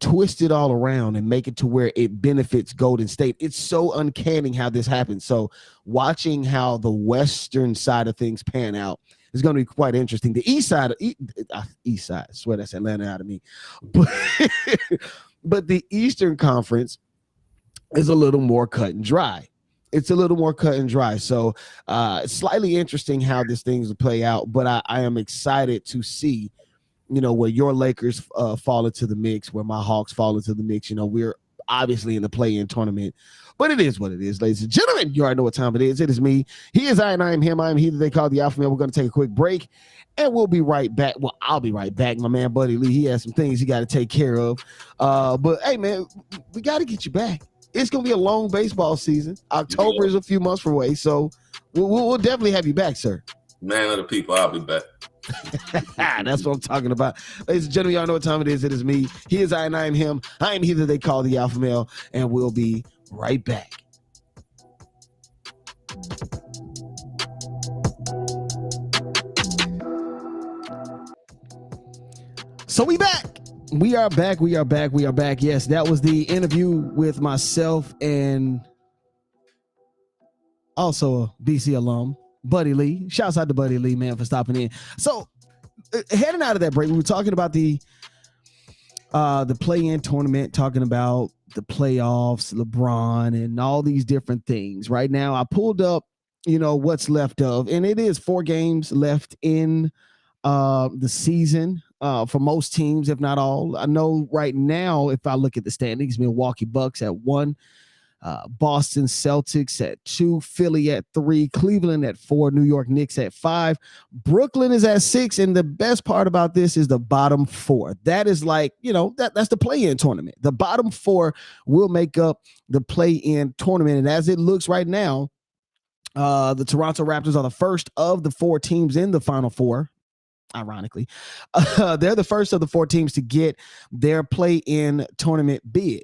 twist it all around and make it to where it benefits Golden State. It's so uncanny how this happens. So watching how the Western side of things pan out is going to be quite interesting. The East side, I swear that's Atlanta out of me. But the Eastern Conference is a little more cut and dry. It's a little more cut and dry. So it's slightly interesting how this thing's will play out, but I am excited to see, where your Lakers fall into the mix, where my Hawks fall into the mix. We're obviously in the play-in tournament, but it is what it is, ladies and gentlemen. You already know what time it is. It is me. He is I, and I am him. I am he that they call the AlphaMale. We're going to take a quick break, and we'll be right back. Well, I'll be right back. My man, Buddy Lee, he has some things he got to take care of. But, hey, man, we got to get you back. It's going to be a long baseball season. October is a few months away, so we'll definitely have you back, sir. Man of the people, I'll be back. That's what I'm talking about. Ladies and gentlemen, y'all know what time it is. It is me. He is I, and I am him. I am he that they call the AlphaMale, and we'll be right back. So we back. We are back. Yes, that was the interview with myself and also a BC alum, Buddy Lee. Shouts out to Buddy Lee, man, for stopping in. So heading out of that break, we were talking about the play-in tournament, talking about the playoffs, LeBron, and all these different things. Right now, I pulled up, what's left of, and it is 4 games left in the season. For most teams, if not all. I know right now, if I look at the standings, Milwaukee Bucks at 1, Boston Celtics at 2, Philly at 3, Cleveland at 4, New York Knicks at 5, Brooklyn is at 6. And the best part about this is the bottom 4. That is like, that's the play-in tournament. The bottom 4 will make up the play-in tournament. And as it looks right now, the Toronto Raptors are the first of the 4 teams in the Final Four. Ironically, they're the first of the 4 teams to get their play-in tournament bid.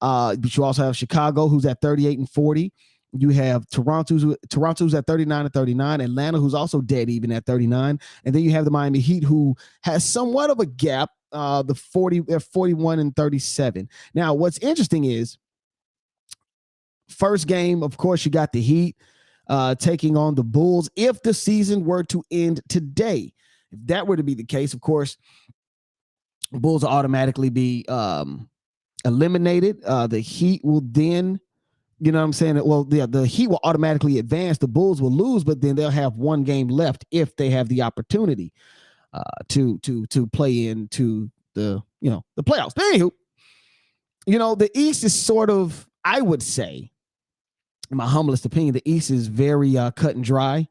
But you also have Chicago, who's at 38-40. You have Toronto's at 39-39. Atlanta, who's also dead even at 39. And then you have the Miami Heat, who has somewhat of a gap. The 41-37. Now, what's interesting is first game, of course, you got the Heat taking on the Bulls. If the season were to end today, if that were to be the case, of course, the Bulls will automatically be eliminated. The Heat will then, you know what I'm saying? Well, the Heat will automatically advance. The Bulls will lose, but then they'll have one game left if they have the opportunity to play into the playoffs. But anywho, the East is sort of, I would say, in my humblest opinion, the East is very cut and dry.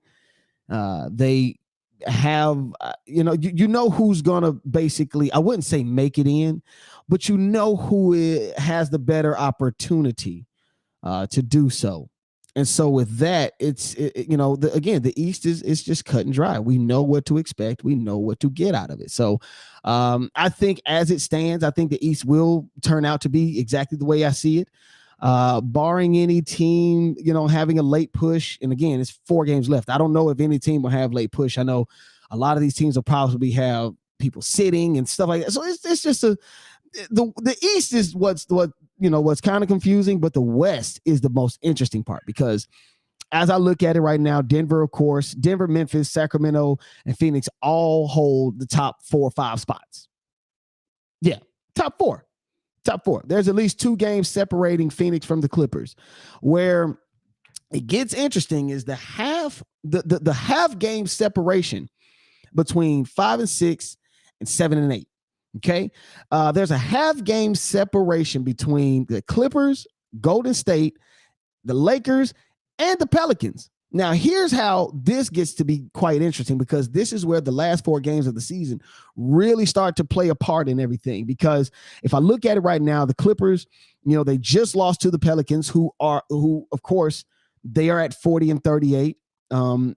They have, who's going to basically, I wouldn't say make it in, but who has the better opportunity to do so. And so with that, the East is just cut and dry. We know what to expect. We know what to get out of it. So I think as it stands, I think the East will turn out to be exactly the way I see it. Barring any team, having a late push. And again, it's 4 games left. I don't know if any team will have late push. I know a lot of these teams will probably have people sitting and stuff like that. So it's just the East is what's kind of confusing, but the West is the most interesting part, because as I look at it right now, Denver, of course, Memphis, Sacramento, and Phoenix all hold the top 4 or 5 spots. Yeah, top 4. There's at least 2 games separating Phoenix from the Clippers. Where it gets interesting is the half game separation between 5 and 6 and 7 and 8. Okay. There's a half game separation between the Clippers, Golden State, the Lakers, and the Pelicans. Now, here's how this gets to be quite interesting, because this is where the last 4 games of the season really start to play a part in everything. Because if I look at it right now, the Clippers, they just lost to the Pelicans, who of course, they are at 40-38.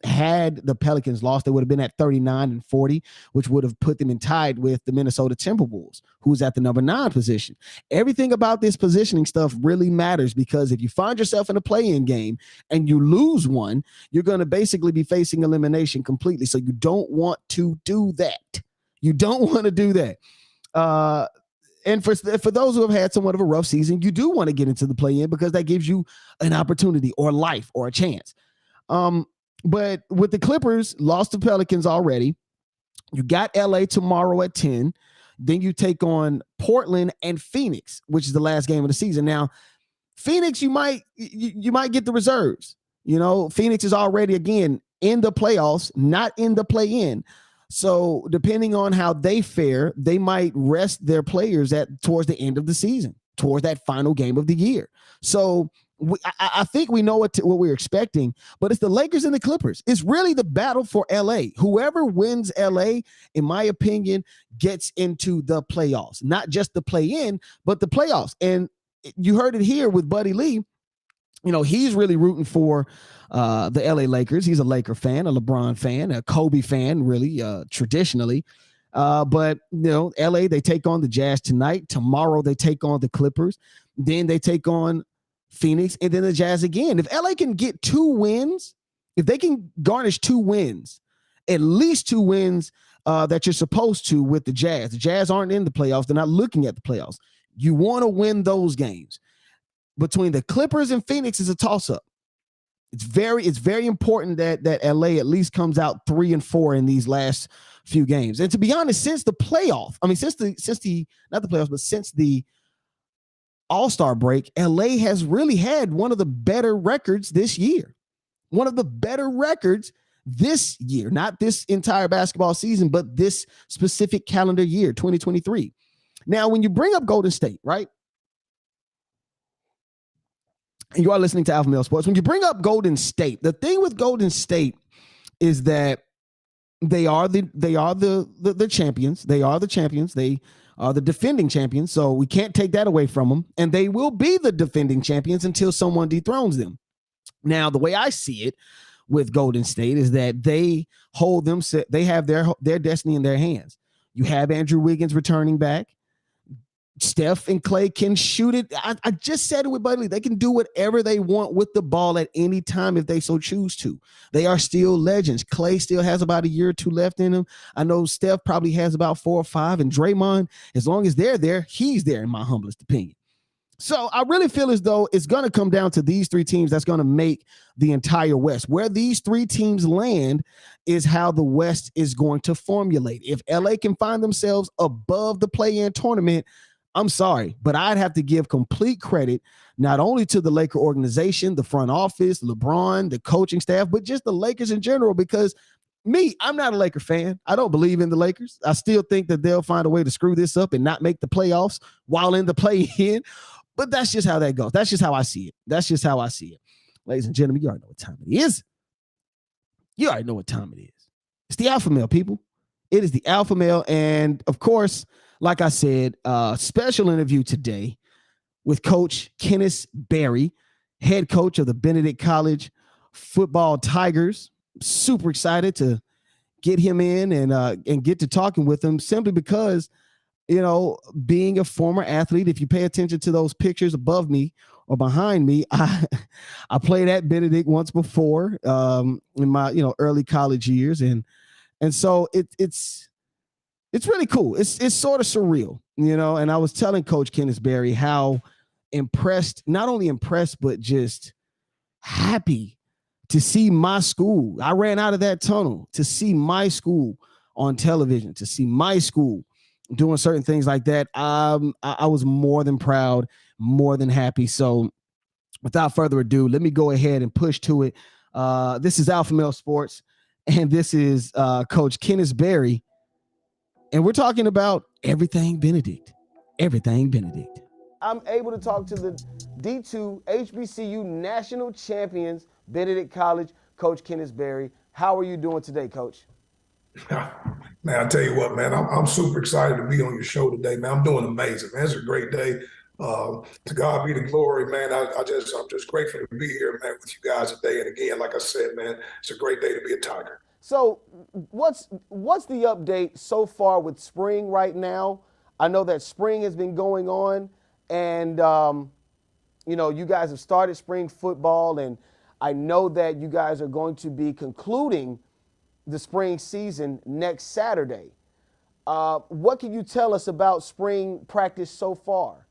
Had the Pelicans lost, they would have been at 39-40, which would have put them in tied with the Minnesota Timberwolves, who's at the number 9 position. Everything about this positioning stuff really matters, because if you find yourself in a play-in game and you lose one, you're going to basically be facing elimination completely. So you don't want to do that. And for those who have had somewhat of a rough season, you do want to get into the play-in, because that gives you an opportunity or life or a chance. But with the Clippers, lost to Pelicans already. You got LA tomorrow at 10. Then you take on Portland and Phoenix, which is the last game of the season. Now, Phoenix, you might get the reserves. Phoenix is already, again, in the playoffs, not in the play-in. So depending on how they fare, they might rest their players towards the end of the season, towards that final game of the year. So I think we know what we're expecting, but it's the Lakers and the Clippers. It's really the battle for LA. Whoever wins LA, in my opinion, gets into the playoffs. Not just the play-in, but the playoffs. And you heard it here with Buddy Lee. He's really rooting for the LA Lakers. He's a Laker fan, a LeBron fan, a Kobe fan, really, traditionally. But LA, they take on the Jazz tonight. Tomorrow they take on the Clippers. Then they take on Phoenix, and then the Jazz again. If LA can get 2 wins, if they can garnish 2 wins, at least 2 wins that you're supposed to with the Jazz aren't in the playoffs. They're not looking at the playoffs. You want to win those games. Between the Clippers and Phoenix is a toss-up. It's very important that LA at least comes out 3-4 in these last few games. And to be honest, since the All-Star break, LA has really had one of the better records this year. Not this entire basketball season, but this specific calendar year, 2023. Now, when you bring up Golden State, right? You are listening to AlphaMale Sports. When you bring up Golden State, the thing with Golden State is that they are the champions. They are the champions. They are the defending champions. So we can't take that away from them. And they will be the defending champions until someone dethrones them. Now, the way I see it with Golden State is that they hold them. They have their destiny in their hands. You have Andrew Wiggins returning back. Steph and Clay can shoot it. I just said it with Budley. They can do whatever they want with the ball at any time if they so choose to. They are still legends. Clay still has about a year or two left in him. I know Steph probably has about 4 or 5. And Draymond, as long as they're there, he's there in my humblest opinion. So I really feel as though it's going to come down to these 3 teams that's going to make the entire West. Where these 3 teams land is how the West is going to formulate. If LA can find themselves above the play-in tournament, I'm sorry, but I'd have to give complete credit not only to the Laker organization, the front office, LeBron, the coaching staff, but just the Lakers in general, because I'm not a Laker fan. I don't believe in the Lakers. I still think that they'll find a way to screw this up and not make the playoffs while in the play-in. But that's just how that goes. That's just how I see it. That's just how I see it. Ladies and gentlemen, you already know what time it is. You already know what time it is. It's the AlphaMale, people. It is the AlphaMale. And, of course, like I said, special interview today with Coach Chennis Berry, head coach of the Benedict College football Tigers. Super excited to get him in and get to talking with him simply because, you know, being a former athlete, if you pay attention to those pictures above me or behind me, I played at Benedict once before in my, early college years. And so it's really cool. It's sort of surreal, and I was telling Coach Chennis Berry how not only impressed, but just happy to see my school. I ran out of that tunnel to see my school on television, to see my school doing certain things like that. I was more than proud, more than happy. So without further ado, let me go ahead and push to it. This is AlphaMale Sports, and this is Coach Chennis Berry. And we're talking about everything Benedict. Everything Benedict. I'm able to talk to the D2 HBCU national champions, Benedict College, Coach Chennis Berry. How are you doing today, Coach? Man, I tell you what, man, I'm super excited to be on your show today, man. I'm doing amazing, man. It's a great day. To God be the glory, man. I'm just grateful to be here, man, with you guys today. And again, like I said, man, it's a great day to be a Tiger. So what's the update so far with spring right now? I know that spring has been going on, and you guys have started spring football, and I know that you guys are going to be concluding the spring season next Saturday. What can you tell us about spring practice so far?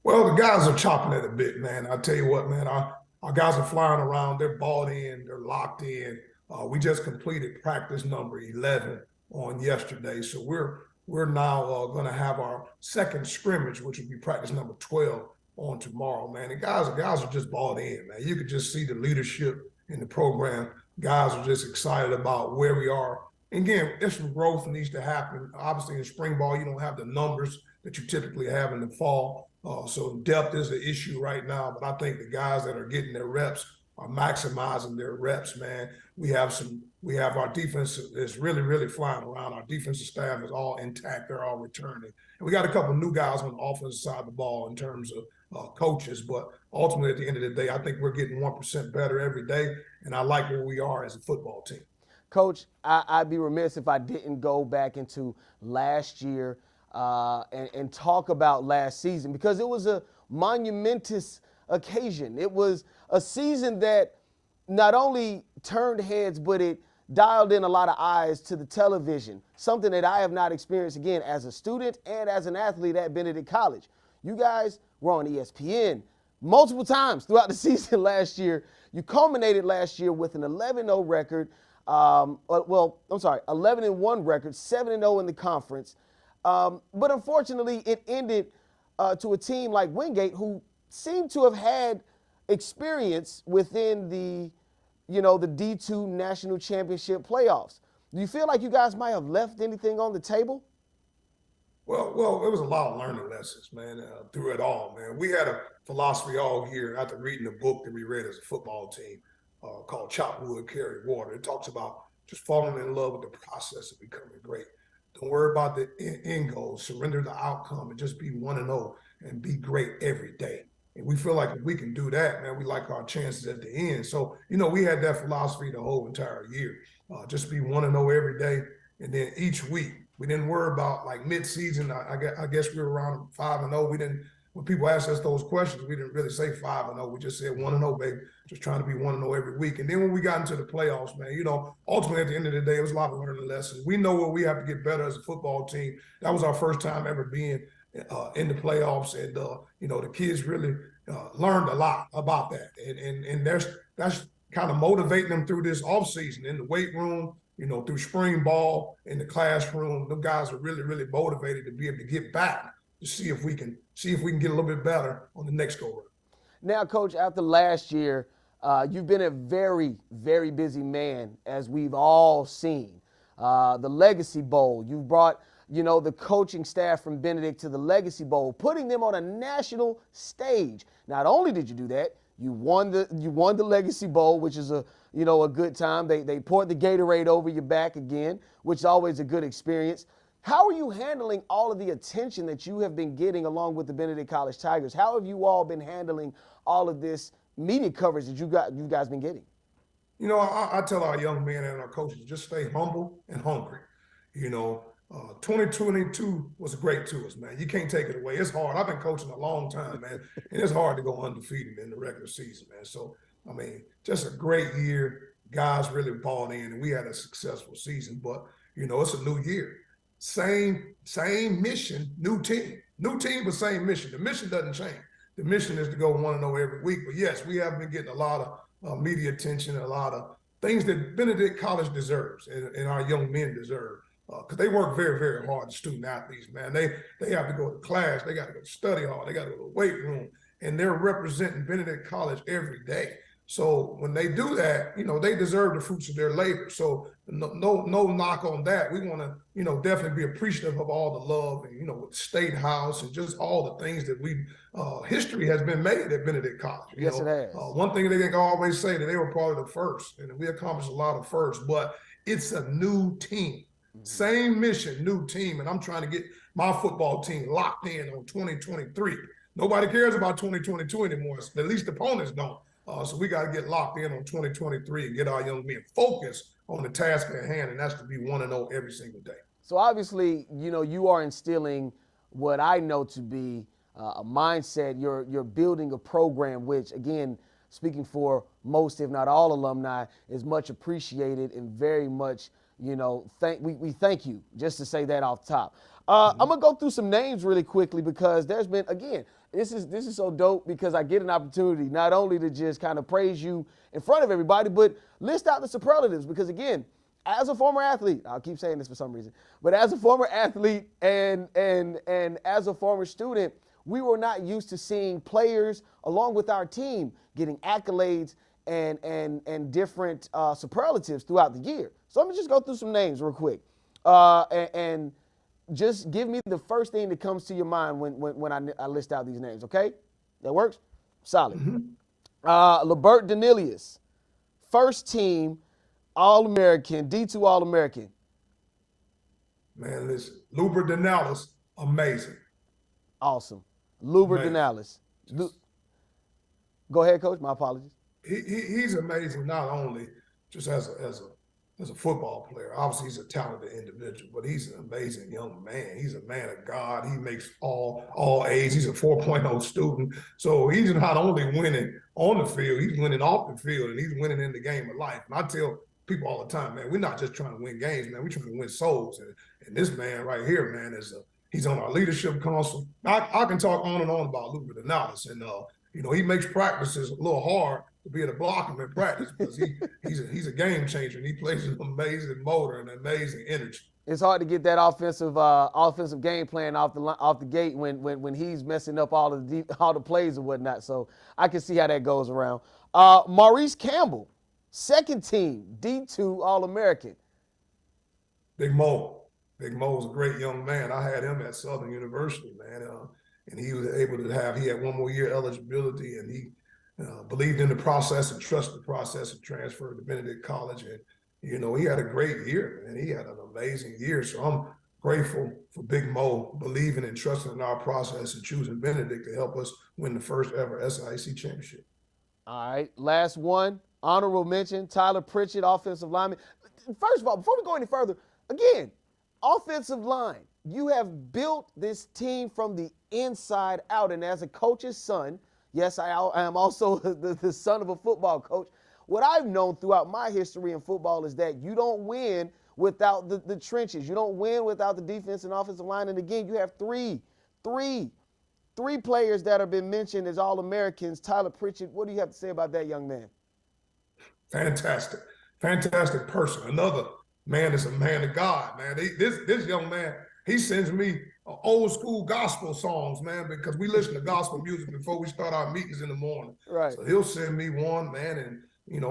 Well, the guys are chopping at a bit, man. I tell you what, man, our guys are flying around. They're bought in. They're locked in. We just completed practice number 11 on yesterday. So we're now going to have our second scrimmage, which will be practice number 12 on tomorrow, man. And guys are just bought in, man. You could just see the leadership in the program. Guys are just excited about where we are. And again, there's some growth that needs to happen. Obviously, in spring ball, you don't have the numbers that you typically have in the fall. So depth is the issue right now. But I think the guys that are getting their reps are maximizing their reps, man. We have our defense is really, really flying around. Our defensive staff is all intact. They're all returning. And we got a couple of new guys on the offensive side of the ball in terms of coaches. But ultimately, at the end of the day, I think we're getting 1% better every day. And I like where we are as a football team. Coach, I'd be remiss if I didn't go back into last year and talk about last season, because it was a monumentous occasion. It was a season that not only turned heads, but it dialed in a lot of eyes to the television, something that I have not experienced, again, as a student and as an athlete at Benedict College. You guys were on ESPN multiple times throughout the season last year. You culminated last year with an 11-0 record. 11-1 record, 7-0 in the conference. But unfortunately, it ended to a team like Wingate, who seemed to have had experience within the D2 national championship playoffs. Do you feel like you guys might have left anything on the table? Well, it was a lot of learning lessons, man, through it all, man. We had a philosophy all year after reading the book that we read as a football team called Chop Wood, Carry Water. It talks about just falling in love with the process of becoming great. Don't worry about the end goal. Surrender the outcome and just be 1-0 and be great every day. And we feel like if we can do that, man, we like our chances at the end. So, we had that philosophy the whole entire year. Just be 1-0 every day. And then each week, we didn't worry about like mid-season. I guess we were around 5-0. We didn't, when people asked us those questions, we didn't really say 5-0. We just said 1-0, baby. Just trying to be 1-0 every week. And then when we got into the playoffs, man, ultimately at the end of the day, it was a lot of learning lessons. We know where we have to get better as a football team. That was our first time ever being in the playoffs, and the kids really learned a lot about that. And that's kind of motivating them through this offseason in the weight room. Through spring ball in the classroom, them guys are really, really motivated to be able to get back to see if we can get a little bit better on the next go round. Now, Coach, after last year, you've been a very, very busy man, as we've all seen. The Legacy Bowl, you've brought, the coaching staff from Benedict to the Legacy Bowl, putting them on a national stage. Not only did you do that, you won the Legacy Bowl, which is a good time. They poured the Gatorade over your back again, which is always a good experience. How are you handling all of the attention that you have been getting along with the Benedict College Tigers? How have you all been handling all of this media coverage that you guys been getting? I tell our young men and our coaches, just stay humble and hungry. 2022 was great to us, man. You can't take it away. It's hard. I've been coaching a long time, man, and it's hard to go undefeated in the regular season, man. So, just a great year. Guys really bought in, and we had a successful season. But, it's a new year. Same mission, new team. New team, but same mission. The mission doesn't change. The mission is to go 1-0 every week. But, yes, we have been getting a lot of media attention, a lot of things that Benedict College deserves and our young men deserve. Because they work very, very hard, the student athletes, man. They have to go to class. They got to go to study hall. They got to go to the weight room. And they're representing Benedict College every day. So when they do that, they deserve the fruits of their labor. So no knock on that. We want to, definitely be appreciative of all the love and, with the State House and just all the things that history has been made at Benedict College. Yes, it has. One thing they can always say that they were part of the first, and we accomplished a lot of firsts, but it's a new team. Same mission, new team, and I'm trying to get my football team locked in on 2023. Nobody cares about 2022 anymore. At least the opponents don't. So we got to get locked in on 2023 and get our young men focused on the task at hand, and that's to be 1-0 every single day. So obviously, you are instilling what I know to be a mindset. You're building a program which, again, speaking for most, if not all alumni, is much appreciated and very much, we thank you, just to say that off the top. I'm going to go through some names really quickly because there's been, again, this is so dope because I get an opportunity not only to just kind of praise you in front of everybody, but list out the superlatives because, again, as a former athlete, I'll keep saying this for some reason, but as a former athlete and as a former student, we were not used to seeing players along with our team getting accolades and different superlatives throughout the year. So let me just go through some names real quick. And just give me the first thing that comes to your mind when I list out these names, okay? That works? Solid. Lebert Danilius, first team All-American, D2 All-American. Man, listen, Luber Danilius, amazing. Awesome. Luber Danilius. Go ahead, Coach. My apologies. He's amazing, not only just as a football player. Obviously, he's a talented individual, but he's an amazing young man. He's a man of God. He makes all A's. He's a 4.0 student. So he's not only winning on the field, he's winning off the field, and he's winning in the game of life. And I tell people all the time, man, we're not just trying to win games, man. We're trying to win souls. And this man right here, man, he's on our leadership council. I can talk on and on about Luber Danilius, and he makes practices a little hard to be able to block him in practice because he's a game changer and he plays an amazing motor and amazing energy. It's hard to get that offensive game plan off the gate when he's messing up all the plays and whatnot. So I can see how that goes around. Maurice Campbell, second team D2 All-American. Big Mo. Big Mo's a great young man. I had him at Southern University, man, and he was able to he had 1 more year eligibility, and he believed in the process and trusted the process and transferred to Benedict College. And, he had a great year, and he had an amazing year. So I'm grateful for Big Mo believing and trusting in our process and choosing Benedict to help us win the first ever SIC championship. All right, last one, honorable mention, Tyler Pritchett, offensive lineman. First of all, before we go any further, again, offensive line, you have built this team from the inside out. And as a coach's son, yes, I am also the son of a football coach. What I've known throughout my history in football is that you don't win without the trenches. You don't win without the defense and offensive line. And again, you have three players that have been mentioned as All-Americans. Tyler Pritchett, what do you have to say about that young man? Fantastic person. Another man is a man of God, man. This young man, he sends me old school gospel songs, man, because we listen to gospel music before we start our meetings in the morning. Right. So he'll send me one, man, and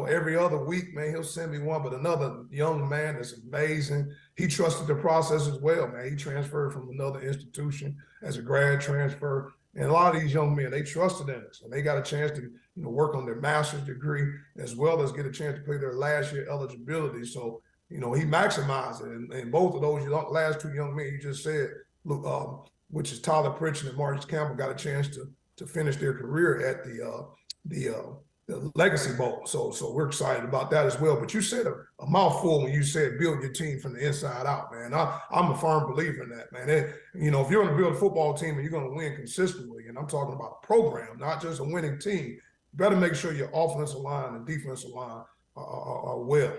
every other week, man, he'll send me one. But another young man that's amazing. He trusted the process as well, man. He transferred from another institution as a grad transfer. And a lot of these young men, they trusted in us, and they got a chance to, work on their master's degree as well as get a chance to play their last year eligibility. So, he maximized it. And both of those last two young men you just said, which is Tyler Pritchett and Marcus Campbell, got a chance to finish their career at the Legacy Bowl. So we're excited about that as well. But you said a mouthful when you said build your team from the inside out, man. I'm a firm believer in that, man. And, if you're going to build a football team and you're going to win consistently, and I'm talking about a program, not just a winning team, you better make sure your offensive line and defensive line are well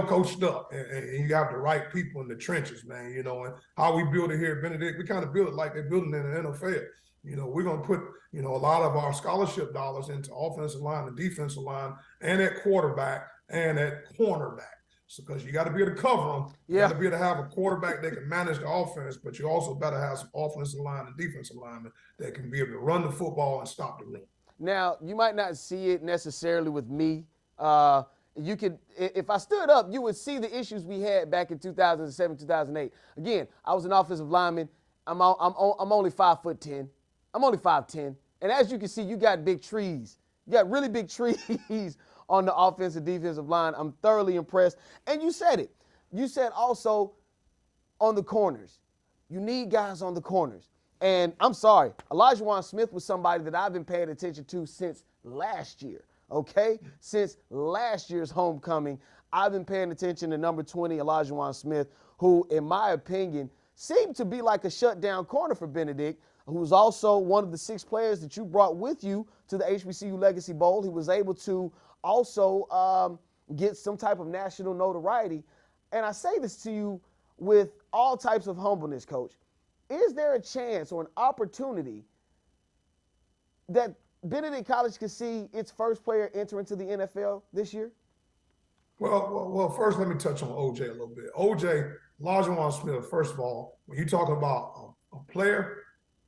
coached up, and you have the right people in the trenches, man. And how we build it here at Benedict, we kind of build it like they're building in the NFL. We're going to put, a lot of our scholarship dollars into offensive line and defensive line and at quarterback and at cornerback. So, because you got to be able to cover them. You got to be able to have a quarterback that can manage the offense, but you also better have some offensive line and defensive linemen that can be able to run the football and stop the run. Now, you might not see it necessarily with me. You could, if I stood up, you would see the issues we had back in 2007, 2008. Again, I was an offensive lineman. I'm only 5'10". I'm only 5'10". And as you can see, you got big trees. You got really big trees on the offensive defensive line. I'm thoroughly impressed. And you said it. You said also on the corners. You need guys on the corners. And I'm sorry, Elijah Smith was somebody that I've been paying attention to since last year. Okay? Since last year's homecoming, I've been paying attention to number 20, Elijah Smith, who, in my opinion, seemed to be like a shutdown corner for Benedict, who was also one of the 6 players that you brought with you to the HBCU Legacy Bowl. He was able to also get some type of national notoriety. And I say this to you with all types of humbleness, Coach. Is there a chance or an opportunity that Benedict College could see its first player enter into the NFL this year? Well, first let me touch on OJ a little bit. Elijah Smith, first of all, when you talk about a player,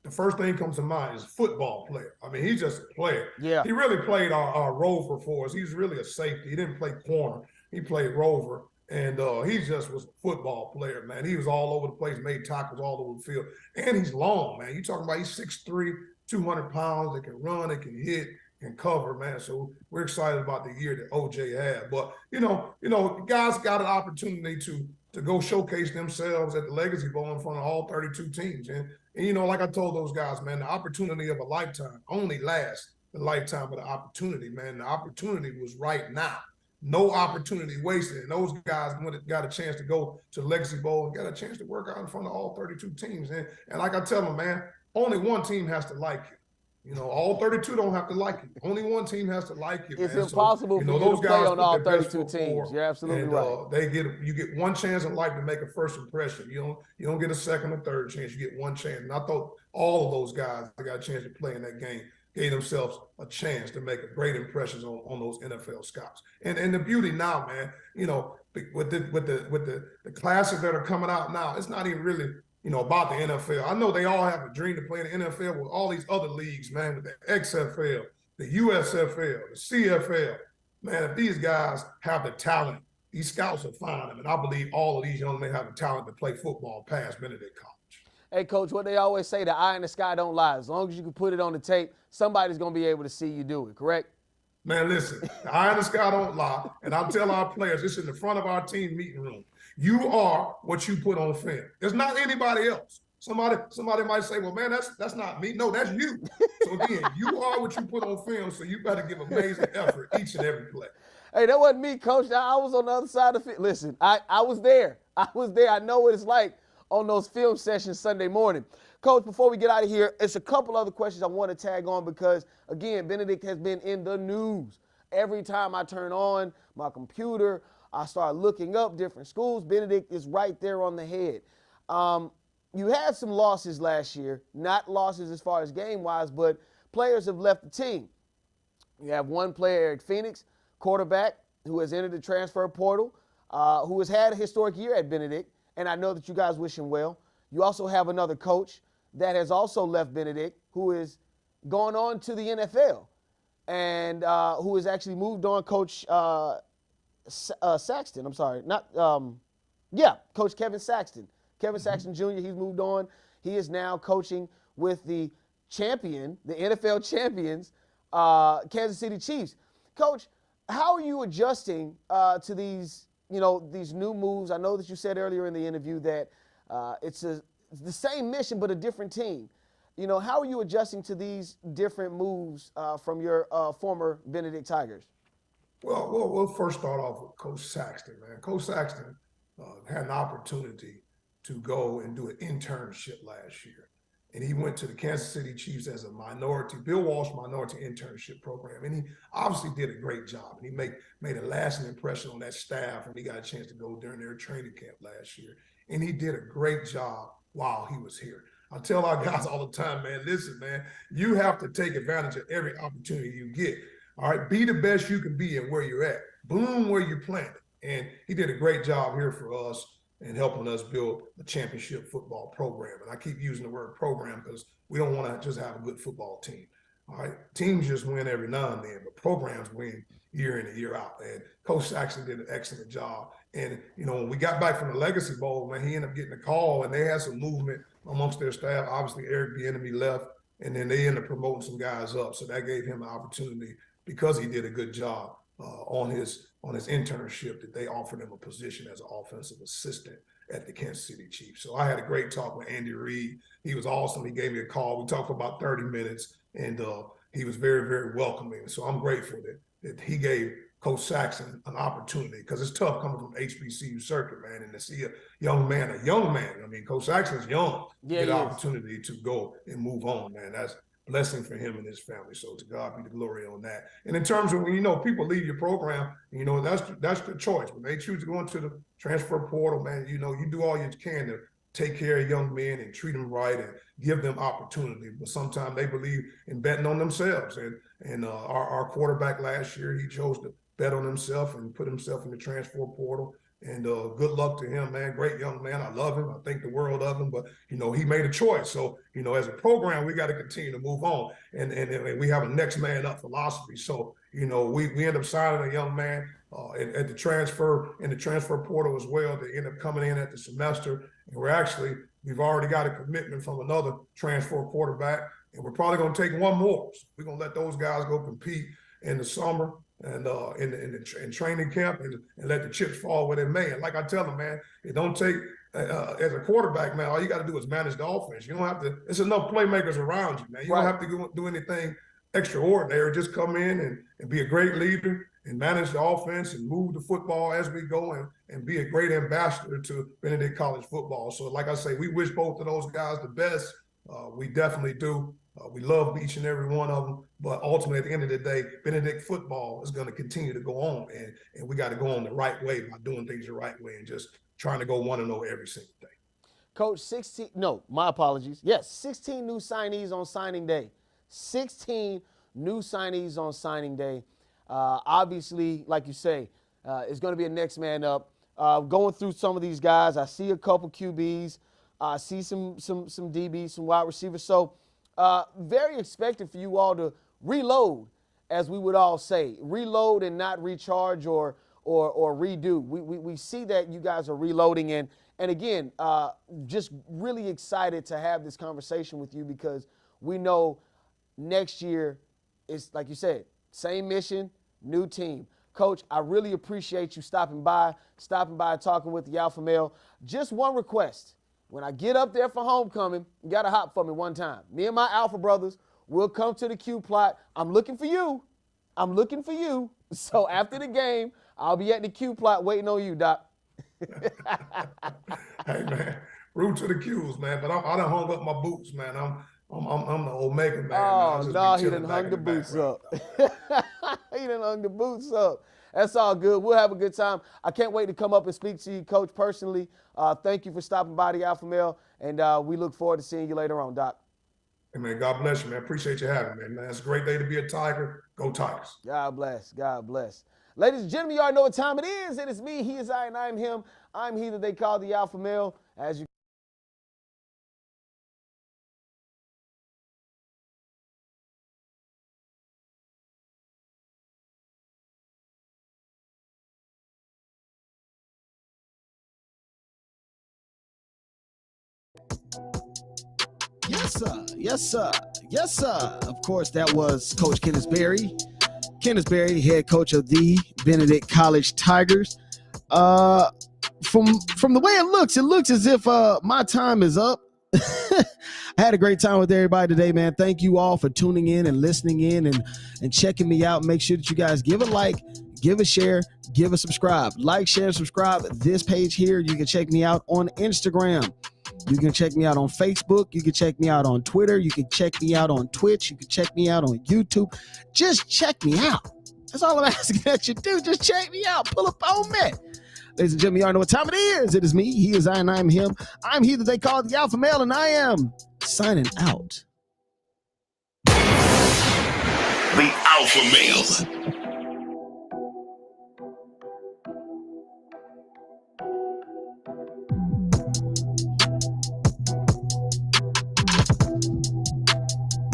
the first thing comes to mind is a football player. I mean, he's just a player. Yeah. He really played our rover for us. He's really a safety. He didn't play corner. He played rover. And he just was a football player, man. He was all over the place, made tackles all over the field. And he's long, man. You're talking about he's 6'3", 200 pounds, that can run, that can hit, can cover, man. So we're excited about the year that OJ had. But, guys got an opportunity to go showcase themselves at the Legacy Bowl in front of all 32 teams. And like I told those guys, man, the opportunity of a lifetime only lasts the lifetime of the opportunity, man. The opportunity was right now. No opportunity wasted. And those guys got a chance to go to the Legacy Bowl and got a chance to work out in front of all 32 teams. And like I tell them, man, only one team has to like you. All 32 don't have to like you. Only one team has to like you. It's man. impossible for you to play on all 32 teams. Forward. You're absolutely right. You get one chance in life to make a first impression. You don't get a second or third chance. You get one chance. And I thought all of those guys that got a chance to play in that game gave themselves a chance to make a great impressions on those NFL scouts. And the beauty now, man, with the classes that are coming out now, it's not even really about the NFL. I know they all have a dream to play in the NFL with all these other leagues, man, with the XFL, the USFL, the CFL. Man, if these guys have the talent, these scouts will find them. And I believe all of these young men have the talent to play football past Benedict College. Hey, Coach, what they always say, the eye in the sky don't lie. As long as you can put it on the tape, somebody's going to be able to see you do it, correct? Man, listen, the eye in the sky don't lie. And I'll tell our players, this is in the front of our team meeting room. You are what you put on film. There's not anybody else. Somebody might say, well, man, that's not me. No, that's you. So again, you are what you put on film, so you better give amazing effort each and every play. Hey, that wasn't me, Coach. I was on the other side of the field. Listen, I was there. I was there. I know what it's like on those film sessions Sunday morning. Coach, before we get out of here, it's a couple other questions I want to tag on because, again, Benedict has been in the news. Every time I turn on my computer, I start looking up different schools. Benedict is right there on the head. You had some losses last year, not losses as far as game-wise, but players have left the team. You have one player, Eric Phoenix, quarterback, who has entered the transfer portal, who has had a historic year at Benedict, and I know that you guys wish him well. You also have another coach that has also left Benedict, who is going on to the NFL, and who has actually moved on, Coach Saxton. I'm sorry, Coach Kevin Saxton. Kevin Saxton Jr., he's moved on. He is now coaching with the champion, the NFL champions, Kansas City Chiefs. Coach, how are you adjusting to these new moves? I know that you said earlier in the interview that it's the same mission but a different team. How are you adjusting to these different moves from your former Benedict Tigers? Well, we'll first start off with Coach Saxton, man. Coach Saxton had an opportunity to go and do an internship last year. And he went to the Kansas City Chiefs as a minority, Bill Walsh minority internship program. And he obviously did a great job. And he made a lasting impression on that staff when he got a chance to go during their training camp last year. And he did a great job while he was here. I tell our guys all the time, man, listen, man, you have to take advantage of every opportunity you get. All right, be the best you can be and where you're at. Bloom where you're planted. And he did a great job here for us and helping us build a championship football program. And I keep using the word program because we don't want to just have a good football team. All right, teams just win every now and then, but programs win year in and year out. And Coach Saxton did an excellent job. And, when we got back from the Legacy Bowl, man, he ended up getting a call, and they had some movement amongst their staff. Obviously, Eric Bieniemy left, and then they ended up promoting some guys up. So that gave him an opportunity because he did a good job on his internship that they offered him a position as an offensive assistant at the Kansas City Chiefs. So I had a great talk with Andy Reid. He was awesome. He gave me a call. We talked for about 30 minutes, and he was very, very welcoming. So I'm grateful that he gave Coach Saxton an opportunity because it's tough coming from HBCU circuit, man, and to see a young man. I mean, Coach Saxton's young. Yeah, get an opportunity to go and move on, man. That's blessing for him and his family. So to God be the glory on that. And in terms of when, people leave your program, that's the choice. When they choose to go into the transfer portal, man, you do all you can to take care of young men and treat them right and give them opportunity. But sometimes they believe in betting on themselves. And our quarterback last year, he chose to bet on himself and put himself in the transfer portal. And good luck to him, man. Great young man. I love him. I think the world of him. But, he made a choice. So, as a program, we got to continue to move on. And we have a next man up philosophy. So, we end up signing a young man at the transfer portal as well. They end up coming in at the semester. And we've already got a commitment from another transfer quarterback. And we're probably going to take one more. So we're going to let those guys go compete in the summer and in training camp and let the chips fall where they may. And like I tell them, man, it don't take as a quarterback, man, all you got to do is manage the offense. You don't have to. There's enough playmakers around you, man. You don't have to do anything extraordinary. Just come in and be a great leader and manage the offense and move the football as we go and be a great ambassador to Benedict College football. So like I say, we wish both of those guys the best. We definitely do. We love each and every one of them, but ultimately at the end of the day, Benedict football is going to continue to go on, and we got to go on the right way by doing things the right way and just trying to go 1-0 every single day. Coach, 16 new signees on signing day. 16 new signees on signing day. Obviously, like you say, it's going to be a next man up. Going through some of these guys, I see a couple QBs. I see some DBs, some wide receivers. So very expected for you all to reload, as we would all say. Reload and not recharge or or redo. We see that you guys are reloading and again, just really excited to have this conversation with you because we know next year is, like you said, same mission, new team. Coach, I really appreciate you stopping by and talking with the AlphaMale. Just one request. When I get up there for homecoming, you got to hop for me one time. Me and my Alpha brothers will come to the Q plot. I'm looking for you. So after the game, I'll be at the Q plot waiting on you, Doc. Hey, man, root to the Qs, man. But I done hung up my boots, man. I'm the Omega man. Oh, no, he done hung the boots up. He done hung the boots up. That's all good. We'll have a good time. I can't wait to come up and speak to you, Coach, personally. Thank you for stopping by the AlphaMale, and we look forward to seeing you later on, Doc. Hey, man, God bless you, man. Appreciate you having me, man. It's a great day to be a Tiger. Go Tigers. God bless. God bless. Ladies and gentlemen, you already know what time it is. It is me, he is I, and I am him. I'm he that they call the AlphaMale. As you Yes, sir. Yes, sir. Yes, sir. Of course, that was Coach Chennis Berry. Chennis Berry, head coach of the Benedict College Tigers. From the way it looks as if my time is up. I had a great time with everybody today, man. Thank you all for tuning in and listening in and checking me out. Make sure that you guys give a like, give a share, give a subscribe. Like, share, subscribe. This page here, you can check me out on Instagram. You can check me out on Facebook. You can check me out on Twitter. You can check me out on Twitch. You can check me out on YouTube. Just check me out. That's all I'm asking that you do. Just check me out. Pull up on me. Ladies and gentlemen, you already know what time it is. It is me. He is I, and I am him. I'm he that they call the AlphaMale, and I am signing out. The AlphaMale.